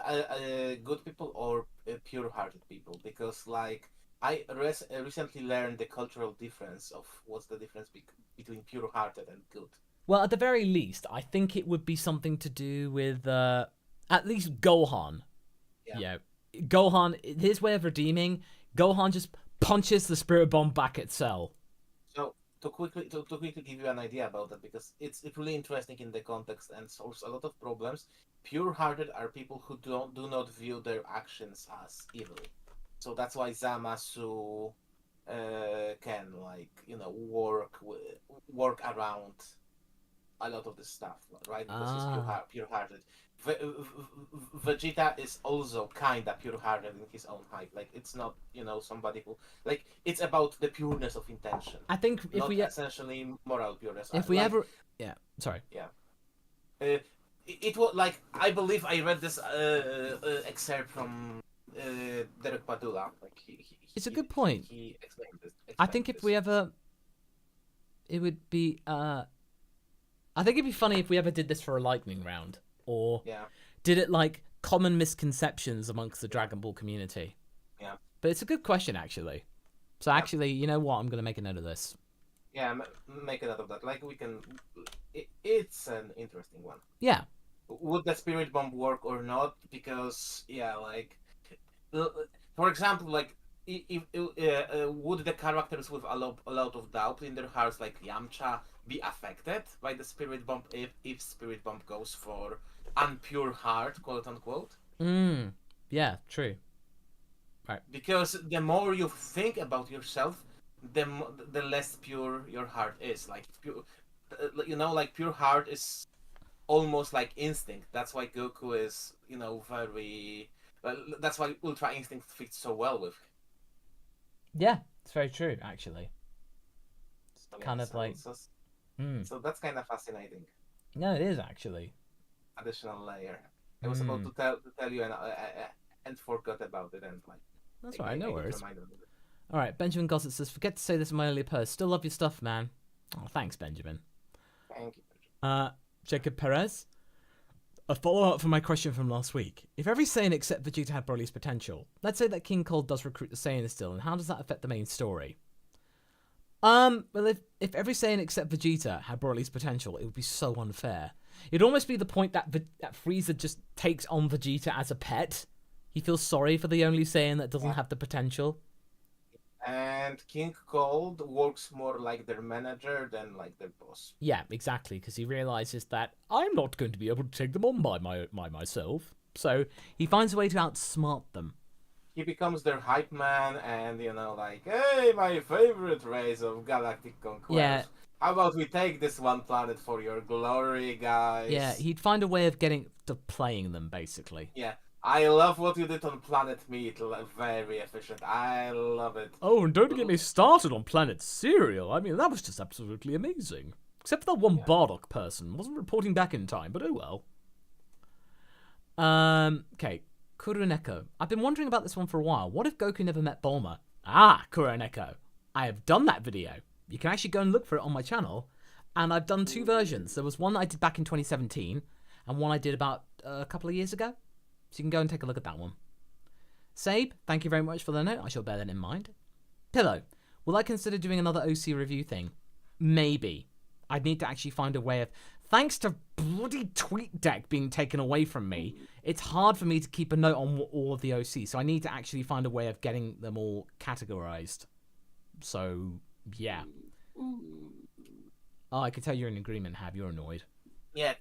S2: good people or pure-hearted people? Because like I recently learned the cultural difference of what's the difference between pure-hearted and good.
S1: Well, at the very least, I think it would be something to do with at least Gohan. Yeah. Gohan, his way of redeeming, Gohan just punches the spirit bomb back at Cell.
S2: So to quickly give you an idea about that, because it's really interesting in the context and solves a lot of problems. Pure-hearted are people who do not view their actions as evil. So that's why Zamasu can work around a lot of this stuff, right? Because he's pure-hearted. Vegeta is also kinda pure-hearted in his own right. Like it's not somebody who it's about the pureness of intention.
S1: I think if
S2: not
S1: we
S2: essentially moral pureness.
S1: If we ever sorry.
S2: Yeah. It was like I believe I read this excerpt from Derek Padula. Like
S1: it's a good point.
S2: He explained this.
S1: I think if we ever, it would be. I think it'd be funny if we ever did this for a lightning round, or did it like common misconceptions amongst the Dragon Ball community.
S2: Yeah.
S1: But it's a good question actually. So actually, you know what? I'm gonna make a note of this.
S2: Yeah, make a note of that. Like we can. It's an interesting one.
S1: Yeah.
S2: Would the spirit bomb work or not? Because for example, like if would the characters with a lot of doubt in their hearts, like Yamcha, be affected by the spirit bomb if spirit bomb goes for unpure heart, quote unquote?
S1: Yeah, true. Right.
S2: Because the more you think about yourself, the less pure your heart is. Like pure, like pure heart is almost like instinct. That's why Goku is, very. That's why Ultra Instinct fits so well with him.
S1: Yeah, it's very true, actually.
S2: So,
S1: So
S2: that's kind of fascinating.
S1: No, it is actually.
S2: Additional layer. I was about to tell you and forgot about it, and like.
S1: That's right, no worries. All right, Benjamin Gossett says, "Forget to say this in my earlier post. Still love your stuff, man." Oh, thanks, Benjamin.
S2: Thank you.
S1: Jacob Perez. A follow-up for my question from last week. If every Saiyan except Vegeta had Broly's potential, let's say that King Cold does recruit the Saiyan still, and how does that affect the main story? Well, if every Saiyan except Vegeta had Broly's potential, it would be so unfair. It'd almost be the point that Frieza just takes on Vegeta as a pet. He feels sorry for the only Saiyan that doesn't have the potential.
S2: And King Cold works more like their manager than like their boss.
S1: Yeah, exactly, because he realizes that I'm not going to be able to take them on by myself. So he finds a way to outsmart them.
S2: He becomes their hype man and, hey, my favorite race of galactic conquest.
S1: Yeah.
S2: How about we take this one planet for your glory, guys?
S1: Yeah, he'd find a way of getting to playing them, basically.
S2: Yeah. I love what you did on Planet Meat. Very efficient. I love it.
S1: Oh, and don't get me started on Planet Cereal. I mean, that was just absolutely amazing. Except for that one Bardock person. Wasn't reporting back in time, but oh well. Okay. Kuroneko. I've been wondering about this one for a while. What if Goku never met Bulma? Kuroneko. I have done that video. You can actually go and look for it on my channel. And I've done two versions. There was one that I did back in 2017, and one I did about a couple of years ago. So you can go and take a look at that one. Sabe, thank you very much for the note. I shall bear that in mind. Pillow, will I consider doing another OC review thing? Maybe. I'd need to actually find a way of... Thanks to bloody TweetDeck being taken away from me, it's hard for me to keep a note on all of the OC. So I need to actually find a way of getting them all categorized. So, yeah. Oh, I could tell you're in agreement, Hab. You're annoyed.
S2: Yeah,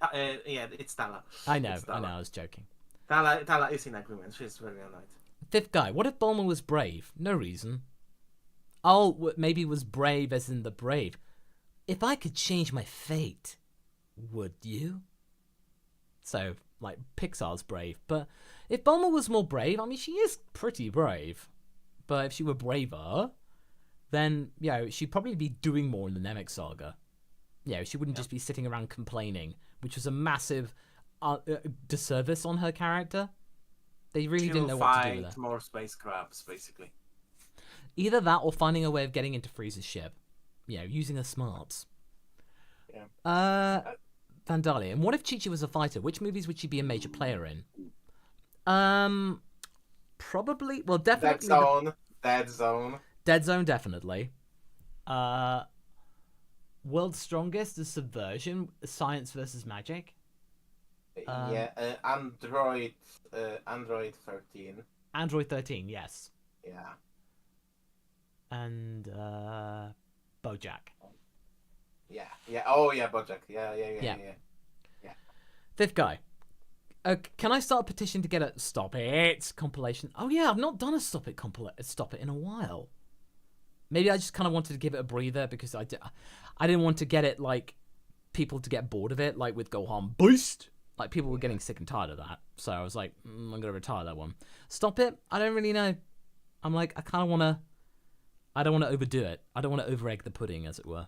S2: it's Tala.
S1: I know, I was joking.
S2: Tala is in agreement. She's very annoyed.
S1: Fifth guy, what if Bulma was brave? No reason. Oh, maybe was brave as in the brave. If I could change my fate, would you? So, like, Pixar's brave. But if Bulma was more brave, I mean, she is pretty brave. But if she were braver, then, she'd probably be doing more in the Namek saga. She wouldn't just be sitting around complaining, which was a massive... disservice on her character. They really didn't know what to do with her.
S2: More space crabs, basically.
S1: Either that or finding a way of getting into Frieza's ship. using her smarts.
S2: Yeah.
S1: Vandalia. And what if Chi-Chi was a fighter? Which movies would she be a major player in? Probably. Well, definitely.
S2: Dead Zone.
S1: Dead Zone, definitely. World's Strongest is Subversion, Science versus Magic.
S2: Android 13.
S1: Android 13, yes.
S2: Yeah.
S1: And BoJack.
S2: Yeah. Oh yeah, BoJack. Yeah.
S1: Fifth guy. Can I start a petition to get a Stop It compilation? Oh yeah, I've not done a Stop It in a while. Maybe I just kind of wanted to give it a breather because I didn't want to get it like people to get bored of it, like with Gohan Beast. Like people were getting sick and tired of that, so I was like, I'm gonna retire that one. Stop It. I don't really know. I'm like, I kind of wanna. I don't want to overdo it. I don't want to over-egg the pudding, as it were.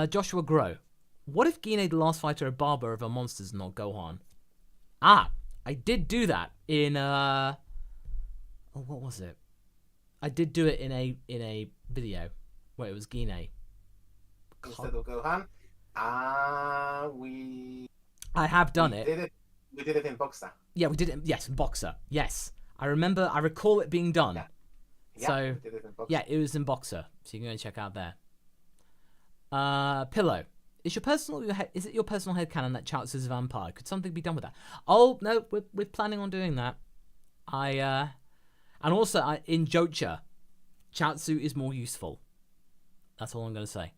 S1: Joshua Grow. What if Gine, the last fighter, a barber of our monsters, not Gohan? I did do that in what was it? I did do it in a video where it was Gine.
S2: Instead of Gohan.
S1: I have done it.
S2: We did it in Boxer.
S1: Yeah, we did it. Yes, in Boxer. Yes, I recall it being done.
S2: Yeah.
S1: So
S2: we did it in Boxer.
S1: yeah, it was in Boxer. So you can go and check out there. Pillow. Is it your personal headcanon that Chaozu is a vampire? Could something be done with that? Oh no, we're planning on doing that. And also in Jocha, Chaozu is more useful. That's all I'm gonna say.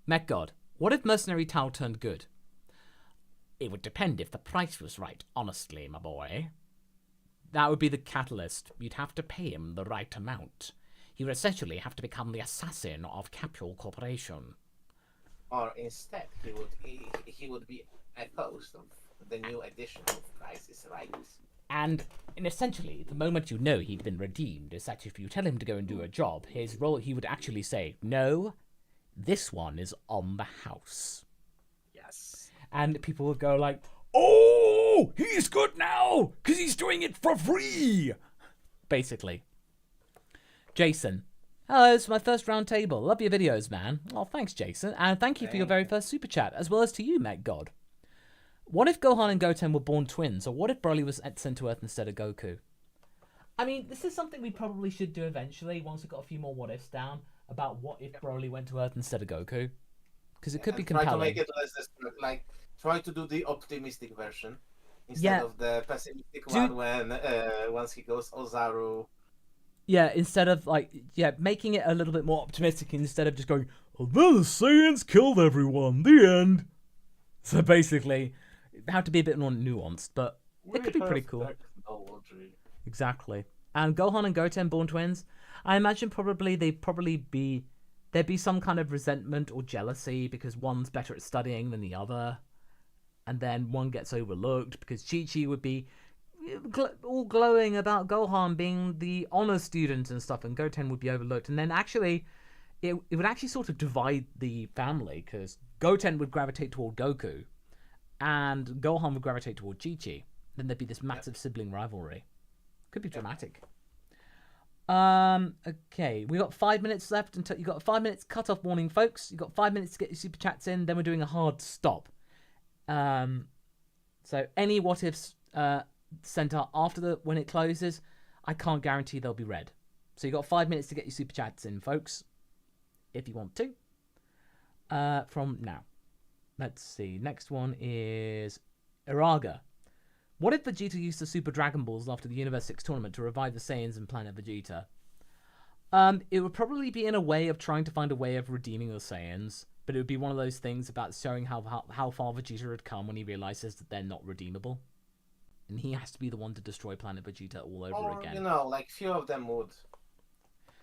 S1: Mech God. What if Mercenary Tao turned good? It would depend if the price was right, honestly, my boy. That would be the catalyst. You'd have to pay him the right amount. He would essentially have to become the assassin of Capsule Corporation.
S2: Or instead, he would be a host of the new edition of Price is Right.
S1: And essentially, the moment you know he'd been redeemed is that if you tell him to go and do a job, his role, he would actually say, no, this one is on the house.
S2: Yes.
S1: And people would go like, oh, he's good now, because he's doing it for free. Basically. Jason. Hello, it's my first round table. Love your videos, man. Oh, thanks, Jason. And thank you for your very first super chat, as well as to you, Mech God. What if Gohan and Goten were born twins, or what if Broly was sent to Earth instead of Goku? I mean, this is something we probably should do eventually, once we've got a few more what-ifs down, about what if Broly went to Earth instead of Goku. Because it could be compelling.
S2: Try to make it less try to do the optimistic version instead of the pessimistic one when once he goes Ozaru.
S1: Yeah, instead of making it a little bit more optimistic instead of just going, oh, the Saiyans killed everyone, the end. So basically, it had to be a bit more nuanced, but it could be pretty cool. Exactly. And Gohan and Goten born twins, I imagine there'd be some kind of resentment or jealousy because one's better at studying than the other, and then one gets overlooked because Chi-Chi would be all glowing about Gohan being the honor student and stuff, and Goten would be overlooked. And then actually, it would actually sort of divide the family because Goten would gravitate toward Goku, and Gohan would gravitate toward Chi-Chi. Then there'd be this massive sibling rivalry. Could be dramatic. Okay, we got 5 minutes left until you got 5 minutes cut-off warning, folks. You got 5 minutes to get your super chats in. Then we're doing a hard stop. So any what ifs sent out after when it closes, I can't guarantee they'll be read. So you got 5 minutes to get your super chats in, folks, if you want to. From now, let's see. Next one is Iraga. What if Vegeta used the Super Dragon Balls after the Universe 6 tournament to revive the Saiyans and Planet Vegeta? It would probably be in a way of trying to find a way of redeeming the Saiyans, but it would be one of those things about showing how far Vegeta had come when he realizes that they're not redeemable. And he has to be the one to destroy Planet Vegeta all over again.
S2: Few of them would.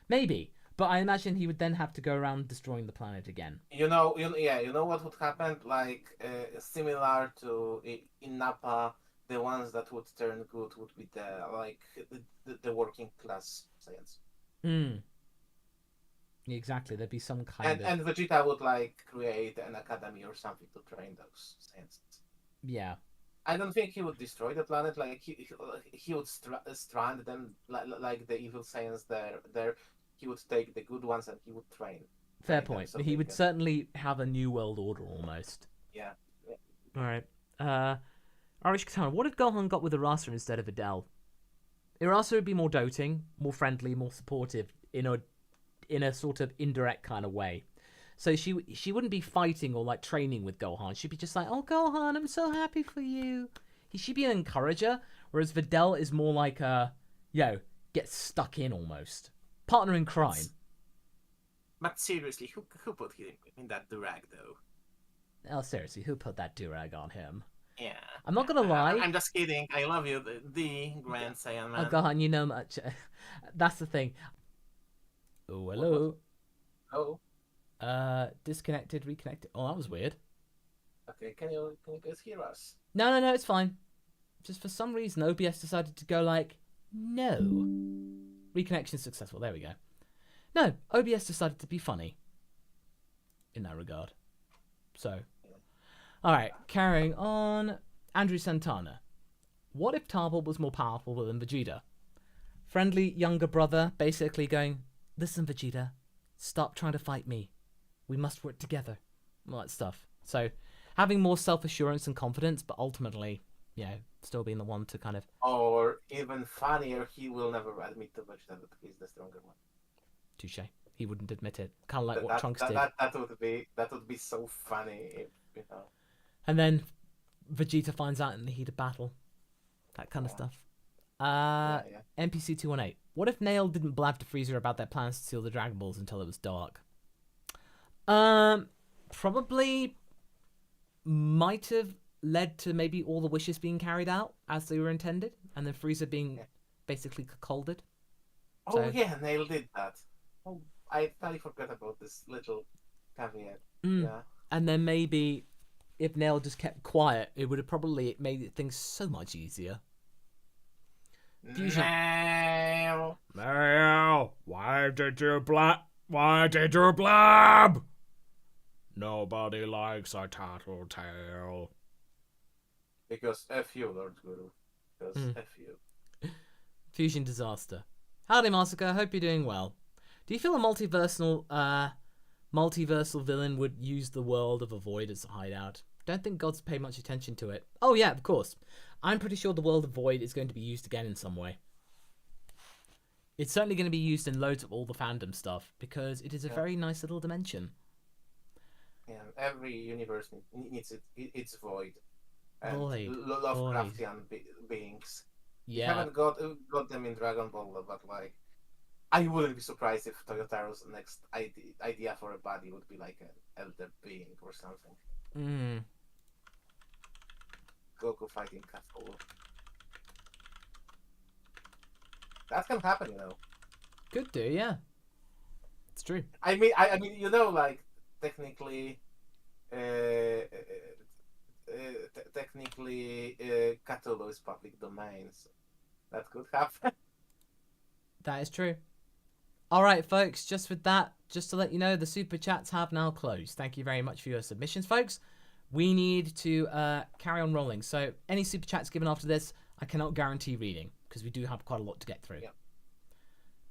S1: Maybe, but I imagine he would then have to go around destroying the planet again.
S2: You know what would happen? Similar to in Nappa, the ones that would turn good would be the working class Saiyans.
S1: Exactly, there'd be some kind
S2: and Vegeta would create an academy or something to train those Saiyans.
S1: Yeah.
S2: I don't think he would destroy the planet. He would strand them like the evil Saiyans there he would take the good ones and he would train.
S1: Fair
S2: train them
S1: point.
S2: so
S1: He
S2: they
S1: would
S2: can-
S1: certainly have a new world order almost.
S2: Yeah.
S1: All right. Irish Katana. What if Gohan got with Arasa instead of Videl? Arasa would be more doting, more friendly, more supportive in a sort of indirect kind of way. So she wouldn't be fighting or like training with Gohan. She'd be just like, "Oh, Gohan, I'm so happy for you." She'd be an encourager, whereas Videl is more like a, get stuck in almost. Partner in crime.
S2: But seriously, who put him in that durag though?
S1: Oh, seriously, who put that durag on him?
S2: Yeah.
S1: I'm not gonna lie.
S2: I'm just kidding. I love you, the Grand Saiyan man.
S1: Oh, Gohan, you know much. That's the thing. Oh, hello.
S2: Oh,
S1: Disconnected, reconnected. Oh, that was weird.
S2: okay. Can you guys hear us?
S1: No, it's fine. Just for some reason, OBS decided to go like, no. Reconnection successful. There we go. No, OBS decided to be funny in that regard. So, all right, carrying on. Andrew Santana. What if Tarbell was more powerful than Vegeta? Friendly younger brother basically going, listen, Vegeta, stop trying to fight me. We must work together. All that stuff. So, having more self-assurance and confidence, but ultimately, still being the one to kind of...
S2: Or even funnier, he will never admit to Vegeta that he's the stronger one.
S1: Touche. He wouldn't admit it. Kind of like what Trunks did.
S2: That would be so funny, if.
S1: And then Vegeta finds out in the heat of battle. That kind of stuff. NPC 218. What if Nail didn't blab to Frieza about their plans to steal the Dragon Balls until it was dark? Probably might have led to maybe all the wishes being carried out as they were intended, and then Frieza being basically cuckolded.
S2: Oh yeah, Nail did that. Oh, I totally forgot about this little caveat. Yeah.
S1: And then maybe if Nail just kept quiet, it would have probably made things so much easier. Fusion.
S2: Nail.
S1: Nail, why did you blab? Why did you blab? Nobody likes a tattletale.
S2: Because F you, Lord Guru. Because F you.
S1: Fusion disaster. Howdy, Masako. Hope you're doing well. Do you feel a multiversal villain would use the world of a void as a hideout? Don't think gods pay much attention to it. Oh yeah, of course. I'm pretty sure the world of void is going to be used again in some way. It's certainly going to be used in loads of all the fandom stuff because it is a very nice little dimension.
S2: Yeah, every universe needs its void. And
S1: Void.
S2: Lovecraftian beings.
S1: Yeah.
S2: Haven't got them in Dragon Ball, but like, I wouldn't be surprised if Toyotaro's next idea for a body would be like an elder being or something. Goku fighting Castle. That can happen,
S1: Could do, yeah. It's true.
S2: I mean, like technically, Cthulhu is public domain, so that could happen.
S1: That is true. All right, folks, just with that, just to let you know, the super chats have now closed. Thank you very much for your submissions, folks. We need to carry on rolling. So any super chats given after this, I cannot guarantee reading because we do have quite a lot to get through.
S2: Yeah.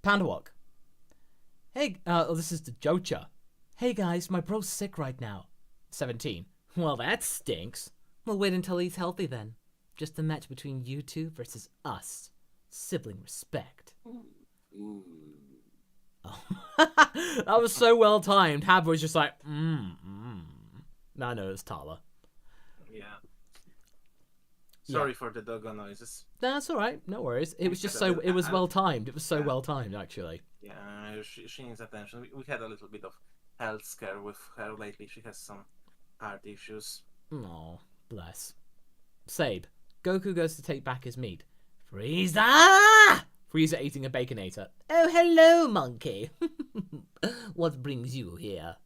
S1: Pandawok. Hey, this is the Jocha. Hey guys, my bro's sick right now. 17. Well, that stinks. We'll wait until he's healthy then. Just a match between you two versus us. Sibling respect.
S2: Ooh.
S1: Oh. That was so well timed. Hab was just like, No, it's Tala.
S2: Yeah. Sorry for the doggo noises.
S1: That's all right. No worries. It was just so. It was well timed. It was so well timed, actually.
S2: Yeah, she needs attention. We had a little bit of health scare with her lately. She has some heart issues.
S1: Oh, bless. Sabe. Goku goes to take back his meat. Frieza! Frieza eating a baconator. Oh, hello, monkey. What brings you here?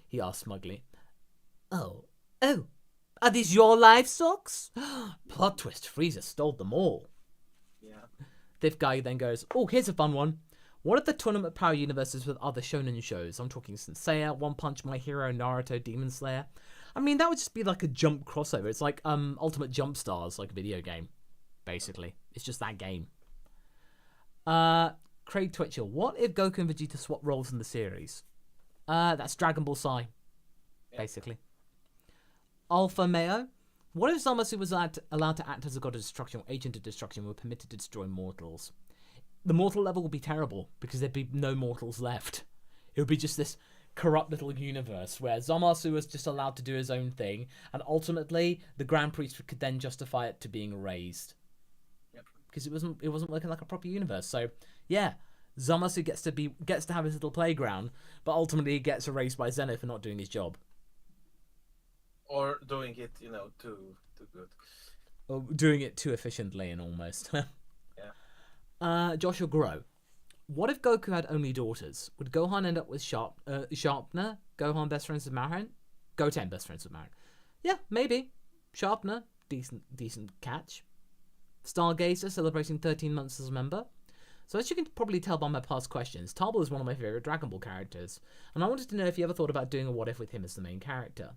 S1: He asked smugly. Oh, are these your livestocks? Plot twist, Frieza stole them all.
S2: Yeah.
S1: This guy then goes, oh, here's a fun one. What are the tournament power universes with other shonen shows? I'm talking Senseiya, One Punch, My Hero, Naruto, Demon Slayer. I mean, that would just be like a jump crossover. It's like Ultimate Jump Stars, like a video game, basically. It's just that game. Craig Twitchell, what if Goku and Vegeta swap roles in the series? That's Dragon Ball Sai, basically. Alpha Mayo, what if Zamasu was allowed to act as a god of destruction or agent of destruction and were permitted to destroy mortals? The mortal level would be terrible because there'd be no mortals left. It would be just this corrupt little universe where Zamasu was just allowed to do his own thing, and ultimately the Grand Priest could then justify it to being erased. Because it wasn't working like a proper universe. So yeah, Zamasu gets to have his little playground, but ultimately he gets erased by Zeno for not doing his job.
S2: Or doing it, too good.
S1: Or doing it too efficiently and almost.
S2: Yeah.
S1: Joshua Grow. What if Goku had only daughters? Would Gohan end up with Sharpner? Gohan best friends with Marin? Goten best friends with Marin? Yeah, maybe. Sharpner, decent catch. Stargazer celebrating 13 months as a member. So as you can probably tell by my past questions, Tarbell is one of my favourite Dragon Ball characters, and I wanted to know if you ever thought about doing a what if with him as the main character.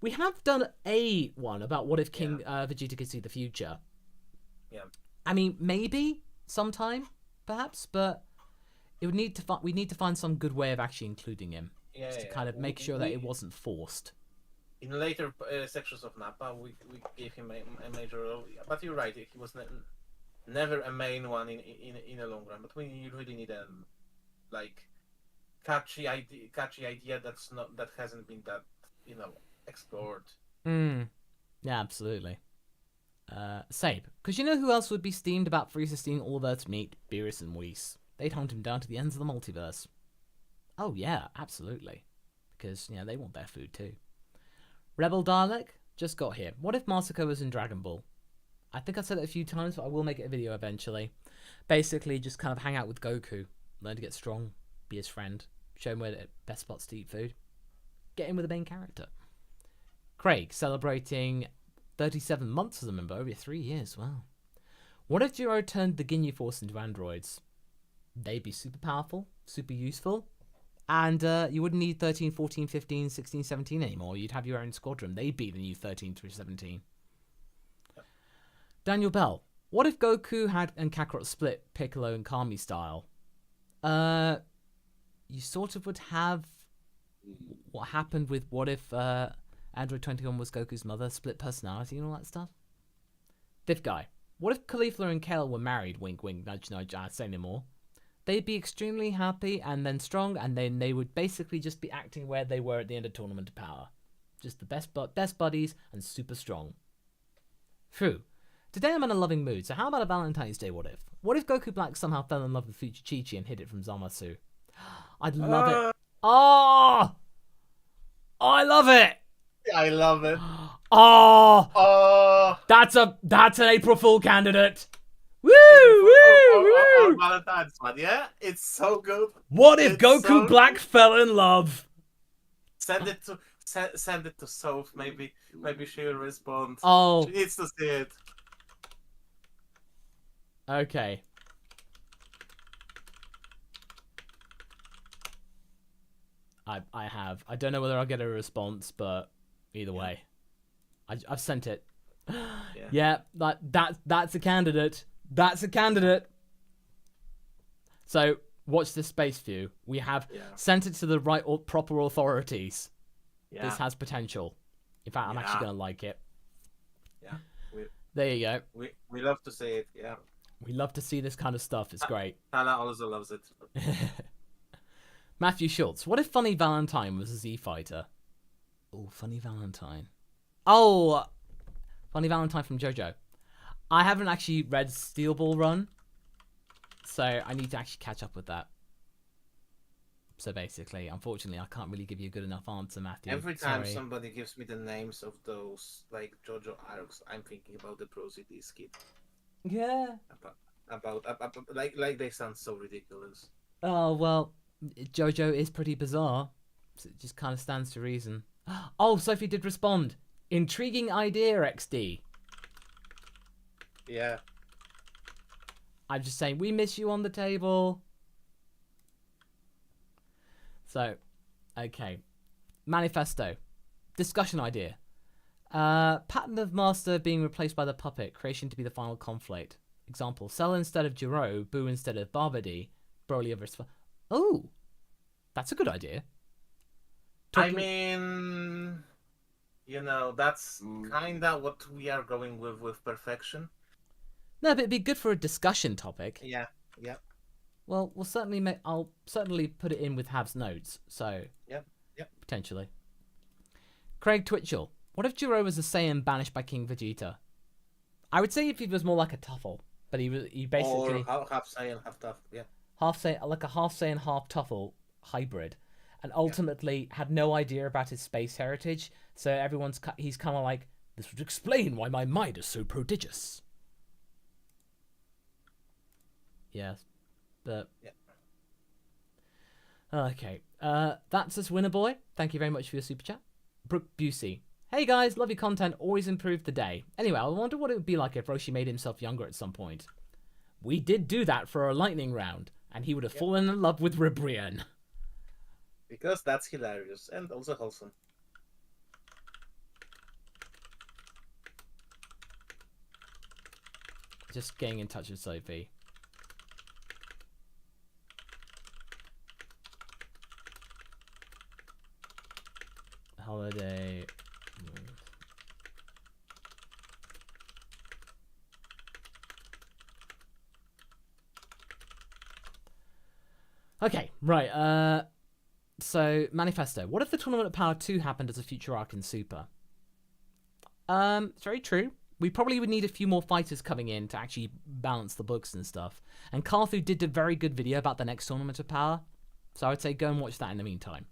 S1: We have done a one about what if King Vegeta could see the future.
S2: Yeah.
S1: I mean, maybe sometime, perhaps, but we need to find some good way of actually including him, just to kind of make sure that it wasn't forced.
S2: In later sections of Nappa, we gave him a major role, but you're right, he was never a main one in the long run. But we really need a catchy idea that hasn't been that explored.
S1: Yeah, absolutely. Sabe, because you know who else would be steamed about Frieza stealing all of Earth's meat? Beerus and Whis. They'd hunt him down to the ends of the multiverse. Oh yeah, absolutely. Because, they want their food too. Rebel Dalek, just got here. What if Masako was in Dragon Ball? I think I've said it a few times, but I will make it a video eventually. Basically, just kind of hang out with Goku, learn to get strong, be his friend, show him where the best spots to eat food. Get in with the main character. Craig, celebrating 37 months as a member, over 3 years, wow. What if Jiro turned the Ginyu Force into androids? They'd be super powerful, super useful, and you wouldn't need 13, 14, 15, 16, 17 anymore. You'd have your own squadron. They'd be the new 13 through 17. Daniel Bell, what if Goku and Kakarot split Piccolo and Kami style? You sort of would have what happened with what if Android 21 was Goku's mother, split personality and all that stuff. Fifth guy, what if Caulifla and Kale were married? Wink, wink, nudge, nudge. I say no more. They'd be extremely happy and then strong, and then they would basically just be acting where they were at the end of Tournament of Power. Just the best buddies and super strong. Phew. Today I'm in a loving mood, so how about a Valentine's Day what if? What if Goku Black somehow fell in love with future Chi-Chi and hid it from Zamasu? I'd love it. Oh! I love it!
S2: I love it.
S1: Oh! That's an April Fool candidate. Woo! Woo!
S2: Valentine's one, yeah? It's so good.
S1: What if Goku Black fell in love?
S2: Send it to Soph, maybe she'll respond.
S1: Oh.
S2: She needs to see it.
S1: Okay. I have. I don't know whether I'll get a response, but either way. I've sent it. Yeah, that's a candidate. That's a candidate. So, watch this space view. We have sent it to the right or proper authorities. Yeah. This has potential. In fact, I'm actually going to like it.
S2: Yeah.
S1: There you go.
S2: We love to see it, yeah.
S1: We love to see this kind of stuff. It's great.
S2: Hannah also loves it.
S1: Matthew Schultz. What if Funny Valentine was a Z Fighter? Oh, Funny Valentine. Oh, Funny Valentine from JoJo. I haven't actually read Steel Ball Run, so I need to actually catch up with that. So basically, unfortunately, I can't really give you a good enough answer, Matthew.
S2: Every time
S1: Sorry.
S2: somebody gives me the names of those like JoJo arcs, I'm thinking about the Prosody skit.
S1: Yeah.
S2: About like they sound so ridiculous.
S1: Oh well, JoJo is pretty bizarre, so it just kind of stands to reason. Oh, Sophie did respond. Intriguing idea, XD.
S2: Yeah.
S1: I'm just saying, we miss you on the table. So, okay. Manifesto. Discussion idea. Pattern of Master being replaced by the puppet. Creation to be the final conflict. Example: Cell instead of Jiro, Boo instead of Barbady, Broly versus. Oh, that's a good idea.
S2: I mean, that's kind of what we are going with perfection.
S1: No, but it'd be good for a discussion topic.
S2: Yeah.
S1: Well, I'll certainly put it in with Hav's notes. So.
S2: Yep.
S1: Potentially. Craig Twitchell. What if Jiro was a Saiyan banished by King Vegeta? I would say if he was more like a Tuffle, but he basically
S2: or half Saiyan, half tough. Yeah.
S1: half Saiyan, half Tuffle hybrid, and ultimately had no idea about his space heritage. So he's kind of like, this would explain why my mind is so prodigious. Yes, but
S2: yeah.
S1: Okay. That's us, Winner Boy. Thank you very much for your super chat. Brooke Busey. Hey guys, love your content. Always improve the day. Anyway, I wonder what it would be like if Roshi made himself younger at some point. We did do that for a lightning round, and he would have fallen in love with Ribrian.
S2: Because that's hilarious and also wholesome.
S1: Just getting in touch with Sophie. Holiday. Okay, right. So Manifesto. What if the Tournament of Power 2 happened as a future arc in Super? It's very true. We probably would need a few more fighters coming in to actually balance the books and stuff. And Carthu did a very good video about the next Tournament of Power, so I would say go and watch that in the meantime.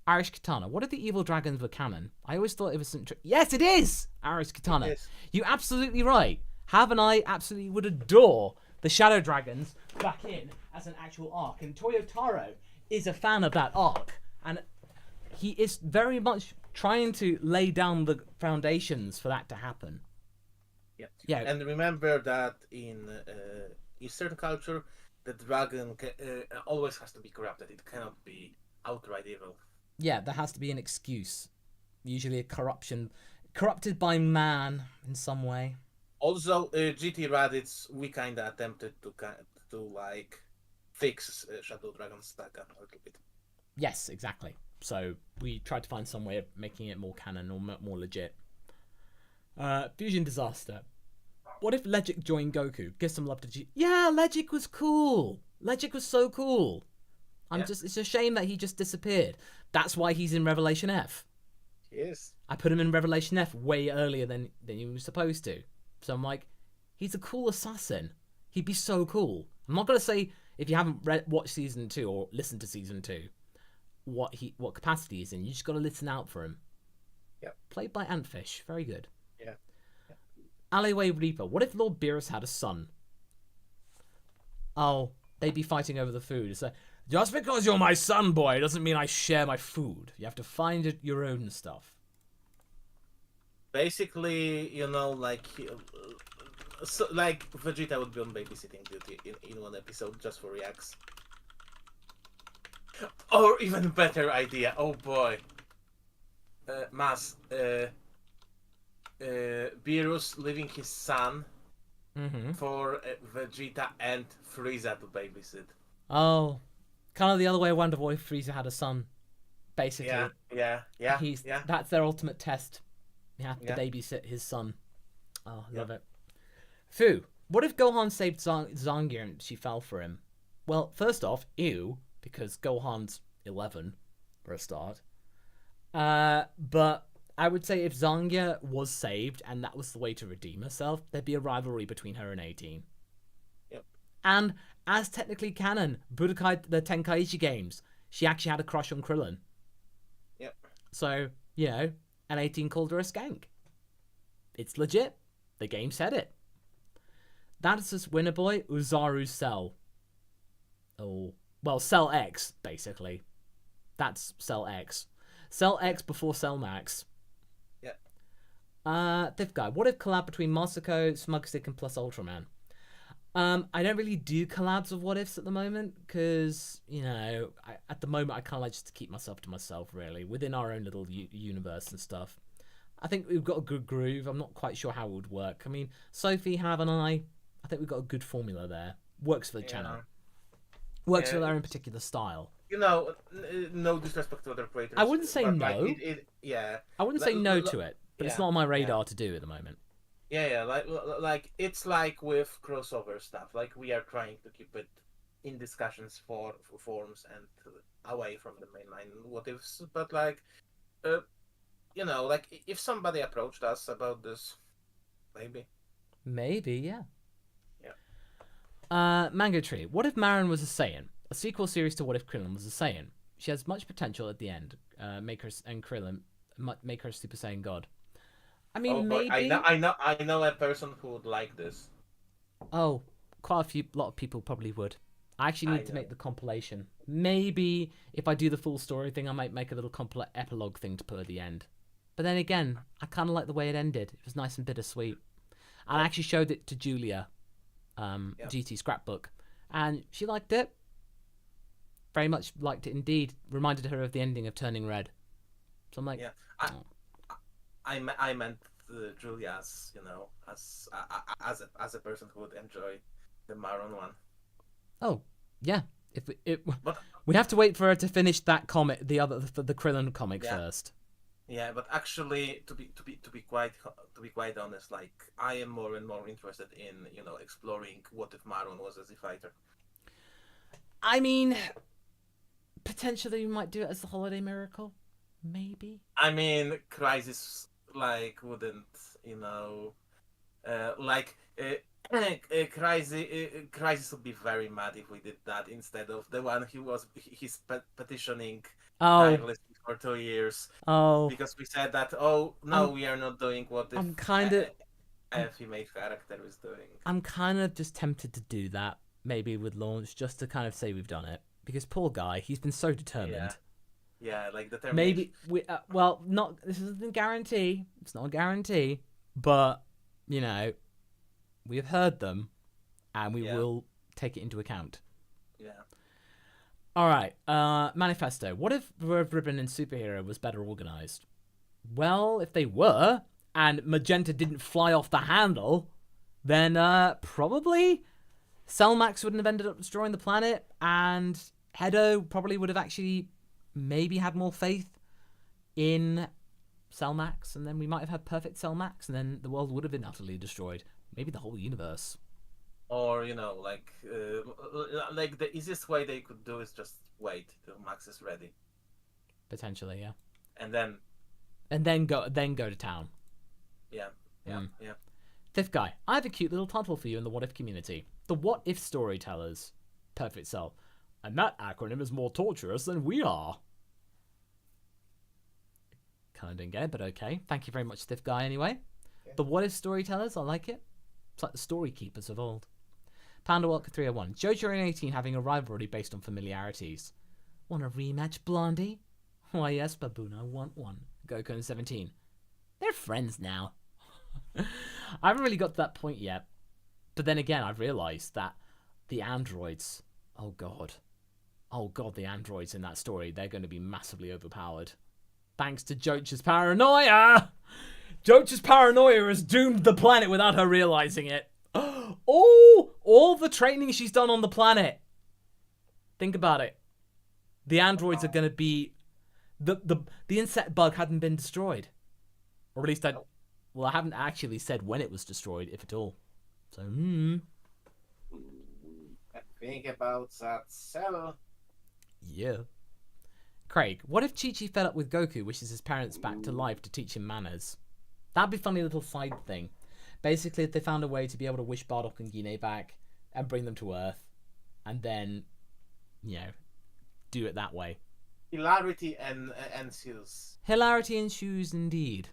S1: Irish Katana. What if the evil dragons were canon? I always thought it was some... Yes, it is! Irish Katana.
S2: It is.
S1: You're absolutely right. Hav and I absolutely would adore the Shadow Dragons back in as an actual arc. And Toyotaro is a fan of that arc. And he is very much trying to lay down the foundations for that to happen. Yeah.
S2: And remember that in Eastern culture, the dragon always has to be corrupted. It cannot be outright evil.
S1: Yeah, there has to be an excuse. Usually a corrupted by man in some way.
S2: Also, GT Raditz, we kind of attempted to like fix Shadow Dragon's saga a little bit.
S1: Yes, exactly. So we tried to find some way of making it more canon or more legit. Fusion Disaster. What if Legic joined Goku? Give some love to G. Yeah, Legic was cool. Legic was so cool. It's a shame that he just disappeared. That's why he's in Revelation F.
S2: Yes.
S1: I put him in Revelation F way earlier than he was supposed to. So I'm like, he's a cool assassin. He'd be so cool. I'm not gonna say if you haven't watched season 2 or listened to season 2, what capacity he's in. You just gotta listen out for him.
S2: Yep.
S1: Played by Antfish. Very good.
S2: Yeah.
S1: Alleyway Reaper. What if Lord Beerus had a son? Oh, they'd be fighting over the food. So just because you're my son, boy, doesn't mean I share my food. You have to find your own stuff.
S2: Basically, like Vegeta would be on babysitting duty in one episode just for reacts. Or even better idea. Oh boy. Beerus leaving his son for Vegeta and Frieza to babysit.
S1: Oh, kind of the other way around of what if Frieza had a son, basically.
S2: Yeah.
S1: That's their ultimate test. You have to babysit his son. Oh, love it. Fu, what if Gohan saved Zangief and she fell for him? Well, first off, ew, because Gohan's 11 for a start. But I would say if Zangief was saved and that was the way to redeem herself, there'd be a rivalry between her and 18.
S2: Yep.
S1: And as technically canon, Budokai, the Tenkaichi games, she actually had a crush on Krillin.
S2: Yep.
S1: So, and 18 called her a skank. It's legit. The game said it. That is just Winner Boy, Uzaru's Cell. Oh, well, Cell X, basically. That's Cell X. Cell X before Cell Max.
S2: Yeah.
S1: Fifth guy. What if collab between Masako, Smugstick, and Plus Ultraman? I don't really do collabs of what ifs at the moment because, at the moment I kind of like just to keep myself to myself, really, within our own little universe and stuff. I think we've got a good groove. I'm not quite sure how it would work. I mean, Sophie, Hav, and I I think we've got a good formula there. Works for the channel.
S2: Yeah.
S1: Works
S2: Yeah,
S1: for their own particular style.
S2: You know, no disrespect to other creators.
S1: I wouldn't say
S2: but,
S1: no.
S2: Like, yeah.
S1: I wouldn't say no to it, but it's
S2: yeah,
S1: not on my radar to do at the moment.
S2: Yeah, like it's like with crossover stuff. Like we are trying to keep it in discussions for forums and away from the mainline what ifs. But like, you know, like if somebody approached us about this, maybe.
S1: Yeah.
S2: Yeah.
S1: Mango Tree. What if Marin was a Saiyan? A sequel series to What If Krillin was a Saiyan? She has much potential at the end. Make her a Super Saiyan God. I mean, maybe.
S2: I know a person who would like this.
S1: Oh, quite a lot of people probably would. I actually need to make the compilation. Maybe if I do the full story thing, I might make a little epilogue thing to put at the end. But then again, I kind of like the way it ended. It was nice and bittersweet. And I actually showed it to Julia, GT Scrapbook, and she liked it. Very much liked it indeed. Reminded her of the ending of Turning Red. So I'm like,
S2: yeah, I meant Julia as, you know, as a person who would enjoy the Maron one.
S1: Oh, yeah.
S2: But
S1: we have to wait for her to finish that comic, the Krillin comic first.
S2: Yeah, but actually, to be quite honest, like I am more and more interested in, you know, exploring what if Maron was a Z fighter.
S1: I mean, potentially we might do it as the Holiday Miracle, maybe.
S2: I mean, Crisis like wouldn't, you know, Crisis would be very mad if we did that instead of the one he's petitioning tirelessly for 2 years.
S1: Oh,
S2: because we said that we are not doing what if a female character is doing.
S1: I'm kind of just tempted to do that maybe with Launch just to kind of say we've done it because poor guy, he's been so determined.
S2: Yeah, like determination.
S1: Maybe we this isn't a guarantee. It's not a guarantee, but you know, we have heard them, and we will take it into account.
S2: Yeah.
S1: All right. Manifesto. What if Red Ribbon and Superhero was better organized? Well, if they were, and Magenta didn't fly off the handle, then probably Selmax wouldn't have ended up destroying the planet, and Hedo probably would have actually maybe had more faith in Selmax, and then we might have had perfect Selmax, and then the world would have been utterly destroyed. Maybe the whole universe.
S2: Or, you know, like the easiest way they could do is just wait till Max is ready.
S1: Potentially, yeah.
S2: And then
S1: go to town.
S2: Yeah.
S1: Fifth guy. I have a cute little title for you in the What If community. The What If Storytellers. Perfect Cell. And that acronym is more torturous than we are. Kinda didn't get it, but okay. Thank you very much, Fifth guy, anyway. Yeah. The What If Storytellers, I like it. It's like the story keepers of old. Panda Walker 301. Jojo and 18 having a rivalry based on familiarities. Want a rematch, Blondie? Why yes, Baboon, I want one. Goku and 17. They're friends now. I haven't really got to that point yet. But then again, I've realised that the androids... Oh god, the androids in that story, they're going to be massively overpowered. Thanks to Jocha's paranoia! Jocha's paranoia has doomed the planet without her realising it. Oh, all the training she's done on the planet. Think about it. The androids are going to be... The insect bug hadn't been destroyed. Or at least I haven't actually said when it was destroyed, if at all. So,
S2: Think about that cell.
S1: Yeah. Craig, what if Chi-Chi fed up with Goku, wishes his parents back to life to teach him manners? That'd be a funny little side thing. Basically, if they found a way to be able to wish Bardock and Gine back and bring them to Earth, and then, you know, do it that way. Hilarity
S2: ensues.
S1: Hilarity ensues indeed.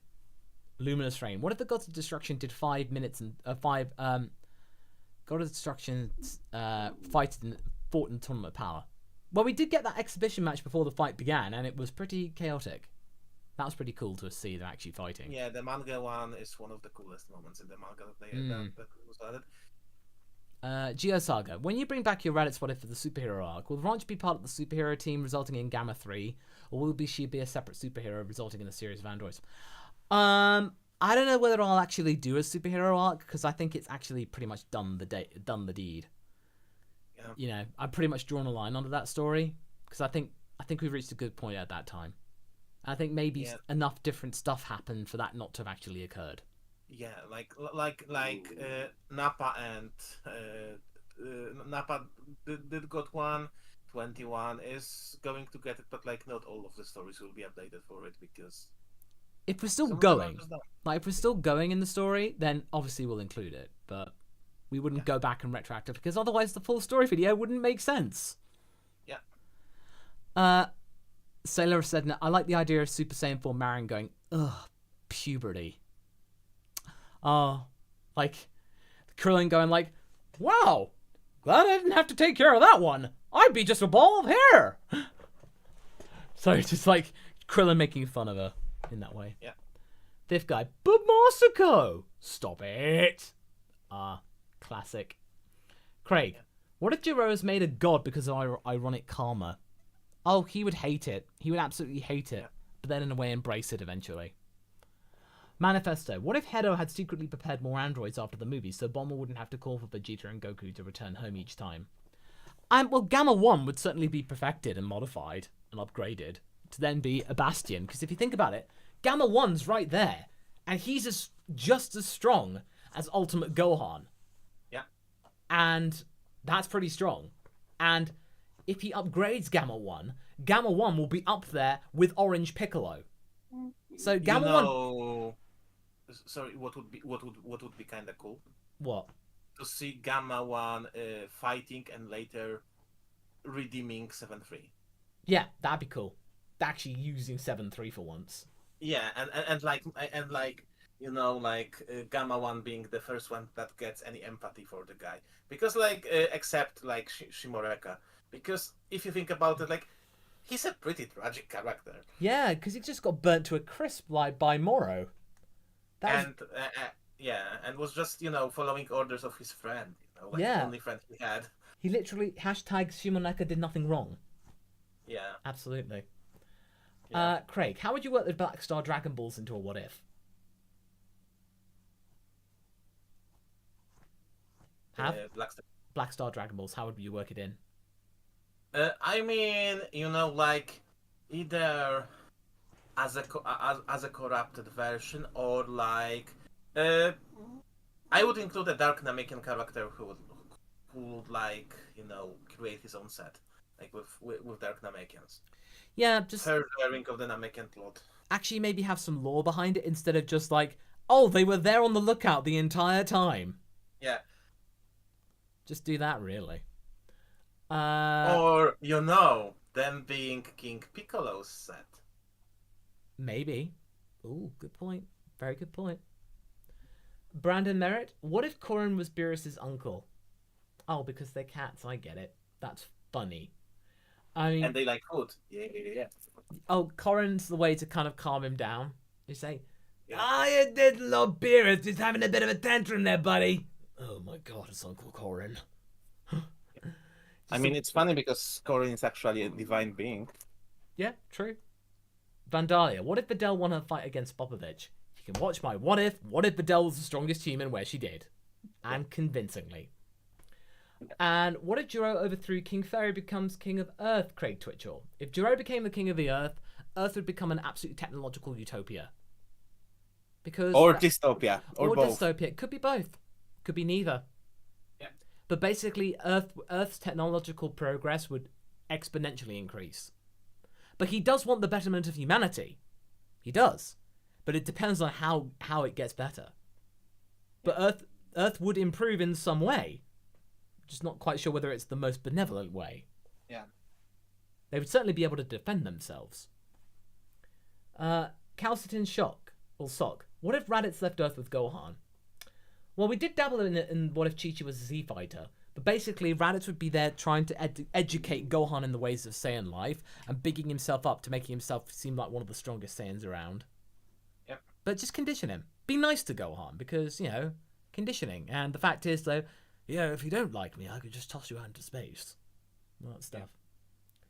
S1: Luminous Rain. What if the Gods of Destruction did 5 minutes and God of Destruction fought in Tournament Power? Well, we did get that exhibition match before the fight began, and it was pretty chaotic. That was pretty cool to see them actually fighting.
S2: Yeah, the manga one is one of the coolest moments in the manga that was added.
S1: Geosaga. When you bring back your Raditz What If for the superhero arc, will Ranch be part of the superhero team resulting in Gamma 3, or will she be a separate superhero resulting in a series of androids? I don't know whether I'll actually do a superhero arc because I think it's actually pretty much done the deed.
S2: Yeah.
S1: You know, I've pretty much drawn a line under that story because I think we've reached a good point at that time. I think maybe enough different stuff happened for that not to have actually occurred.
S2: Yeah, like Nappa and Nappa did got one. 21 is going to get it, but like not all of the stories will be updated for it because
S1: if we're still
S2: some of them are
S1: going,
S2: just done.
S1: like if we're still going in the story, then obviously we'll include it, but we wouldn't go back and retroactive because otherwise the full story video wouldn't make sense.
S2: Yeah.
S1: Sailor said, I like the idea of Super Saiyan 4 Marion going, ugh, puberty. Oh, like Krillin going like, wow, glad I didn't have to take care of that one. I'd be just a ball of hair. So it's just like Krillin making fun of her in that way.
S2: Yeah.
S1: Fifth guy, but Masako, stop it. Classic. Craig, what if Jiro is made a god because of ironic karma? Oh, he would hate it. He would absolutely hate it. But then in a way embrace it eventually. Manifesto, what if Hedo had secretly prepared more androids after the movie so Bulma wouldn't have to call for Vegeta and Goku to return home each time? Well, Gamma 1 would certainly be perfected and modified and upgraded to then be a Bastion. Because if you think about it, Gamma 1's right there. And he's just as strong as Ultimate Gohan.
S2: Yeah.
S1: And that's pretty strong. And if he upgrades Gamma 1 will be up there with Orange Piccolo. So Gamma 1...
S2: Sorry, what would be kind of cool?
S1: What?
S2: To see Gamma 1 fighting and later redeeming 7-3.
S1: Yeah, that'd be cool. Actually using 7-3 for once.
S2: Yeah, and Gamma 1 being the first one that gets any empathy for the guy. Because except Shimoreka. Because if you think about it, he's a pretty tragic character.
S1: Yeah, because he just got burnt to a crisp by Moro.
S2: And was just, following orders of his friend. The only friend he had.
S1: He literally #Shimoneka did nothing wrong.
S2: Yeah.
S1: Absolutely.
S2: Yeah.
S1: Craig, how would you work the Black Star Dragon Balls into a what if? Black Star Dragon Balls, how would you work it in?
S2: I mean, either as a corrupted version or I would include a Dark Namekian character who would create his own set, with Dark Namekians.
S1: Yeah, just
S2: her ring of the Namekian plot.
S1: Actually, maybe have some lore behind it instead of just they were there on the lookout the entire time.
S2: Yeah.
S1: Just do that, really.
S2: Or them being King Piccolo's set.
S1: Maybe. Ooh, good point. Very good point. Brandon Merritt, what if Korin was Beerus's uncle? Oh, because they're cats, I get it. That's funny. I mean,
S2: and they like food. Yeah.
S1: Oh, Korin's the way to kind of calm him down. You say, you did love Beerus, he's having a bit of a tantrum there, buddy. Oh my god, it's Uncle Korin.
S2: I mean, it's funny because Korin is actually a divine being.
S1: Yeah, true. Vandalia, what if Videl won her fight against Popovich? You can watch my what if Videl was the strongest human where she did. And convincingly. And what if Jiro overthrew King Fairy becomes King of Earth, Craig Twitchell? If Jiro became the King of the Earth, Earth would become an absolute technological utopia. Or
S2: dystopia. Or both.
S1: Dystopia. It could be both. Could be neither.
S2: Yeah.
S1: But basically, Earth's technological progress would exponentially increase. But he does want the betterment of humanity. He does. But it depends on how it gets better. But Earth would improve in some way. Just not quite sure whether it's the most benevolent way.
S2: Yeah.
S1: They would certainly be able to defend themselves. Calcitin Shock, or Sock. What if Raditz left Earth with Gohan? Well, we did dabble in what if Chi-Chi was a Z-Fighter, but basically Raditz would be there trying to educate Gohan in the ways of Saiyan life and bigging himself up to making himself seem like one of the strongest Saiyans around.
S2: Yep.
S1: But just condition him. Be nice to Gohan because, conditioning. And the fact is, though, if you don't like me, I could just toss you out into space. All that stuff.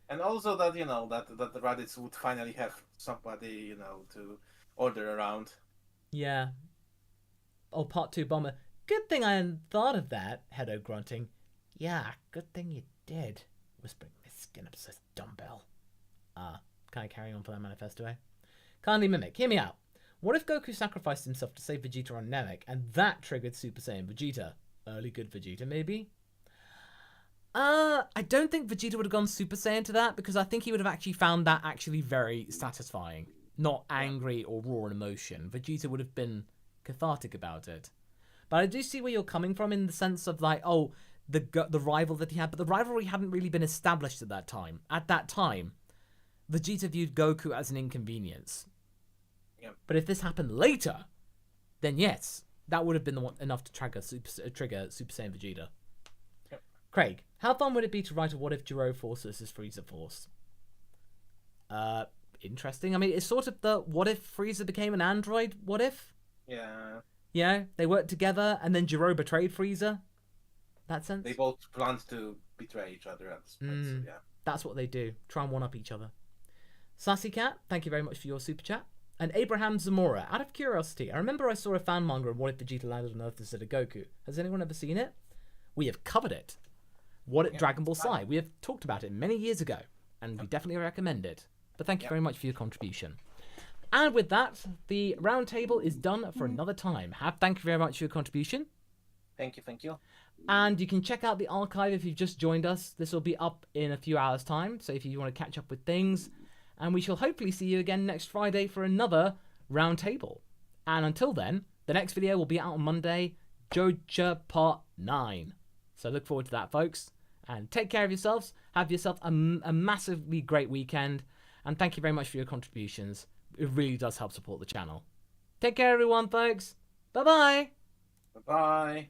S2: And also that, that the Raditz would finally have somebody, to order around.
S1: Yeah. Oh, part 2 bomber. Good thing I hadn't thought of that, Hedo grunting. Yeah, good thing you did. Whispering my skin obsessed dumbbell. Kind of carrying on for that manifesto, eh? Kindly Mimic, hear me out. What if Goku sacrificed himself to save Vegeta on Namek, and that triggered Super Saiyan Vegeta? Early good Vegeta, maybe? I don't think Vegeta would have gone Super Saiyan to that, because I think he would have actually found that actually very satisfying. Not angry or raw in emotion. Vegeta would have been cathartic about it. But I do see where you're coming from in the sense of like, oh, the rival that he had, but the rivalry hadn't really been established at that time. At that time, Vegeta viewed Goku as an inconvenience.
S2: Yep.
S1: But if this happened later, then yes, that would have been enough to trigger Super Saiyan Vegeta.
S2: Yep.
S1: Craig, how fun would it be to write a What If Jiro Force versus Frieza Force? Interesting. I mean, it's sort of the what if Frieza became an android, what if?
S2: Yeah.
S1: Yeah, they worked together and then Jiro betrayed Frieza. That sense?
S2: They both planned to betray each other at this point, so yeah.
S1: That's what they do. Try and one-up each other. Sassy Cat, thank you very much for your super chat. And Abraham Zamora, out of curiosity, I remember I saw a fan manga of What If Vegeta landed on Earth instead of Goku. Has anyone ever seen it? We have covered it. What if Dragon Ball Z? We have talked about it many years ago, and we definitely recommend it. But thank you very much for your contribution. And with that, the roundtable is done for another time. Thank you very much for your contribution.
S2: Thank you.
S1: And you can check out the archive if you've just joined us. This will be up in a few hours' time, so if you want to catch up with things. And we shall hopefully see you again next Friday for another roundtable. And until then, the next video will be out on Monday, Joja Part 9. So look forward to that, folks. And take care of yourselves. Have yourself a massively great weekend. And thank you very much for your contributions. It really does help support the channel. Take care, everyone, folks. Bye-bye.
S2: Bye-bye.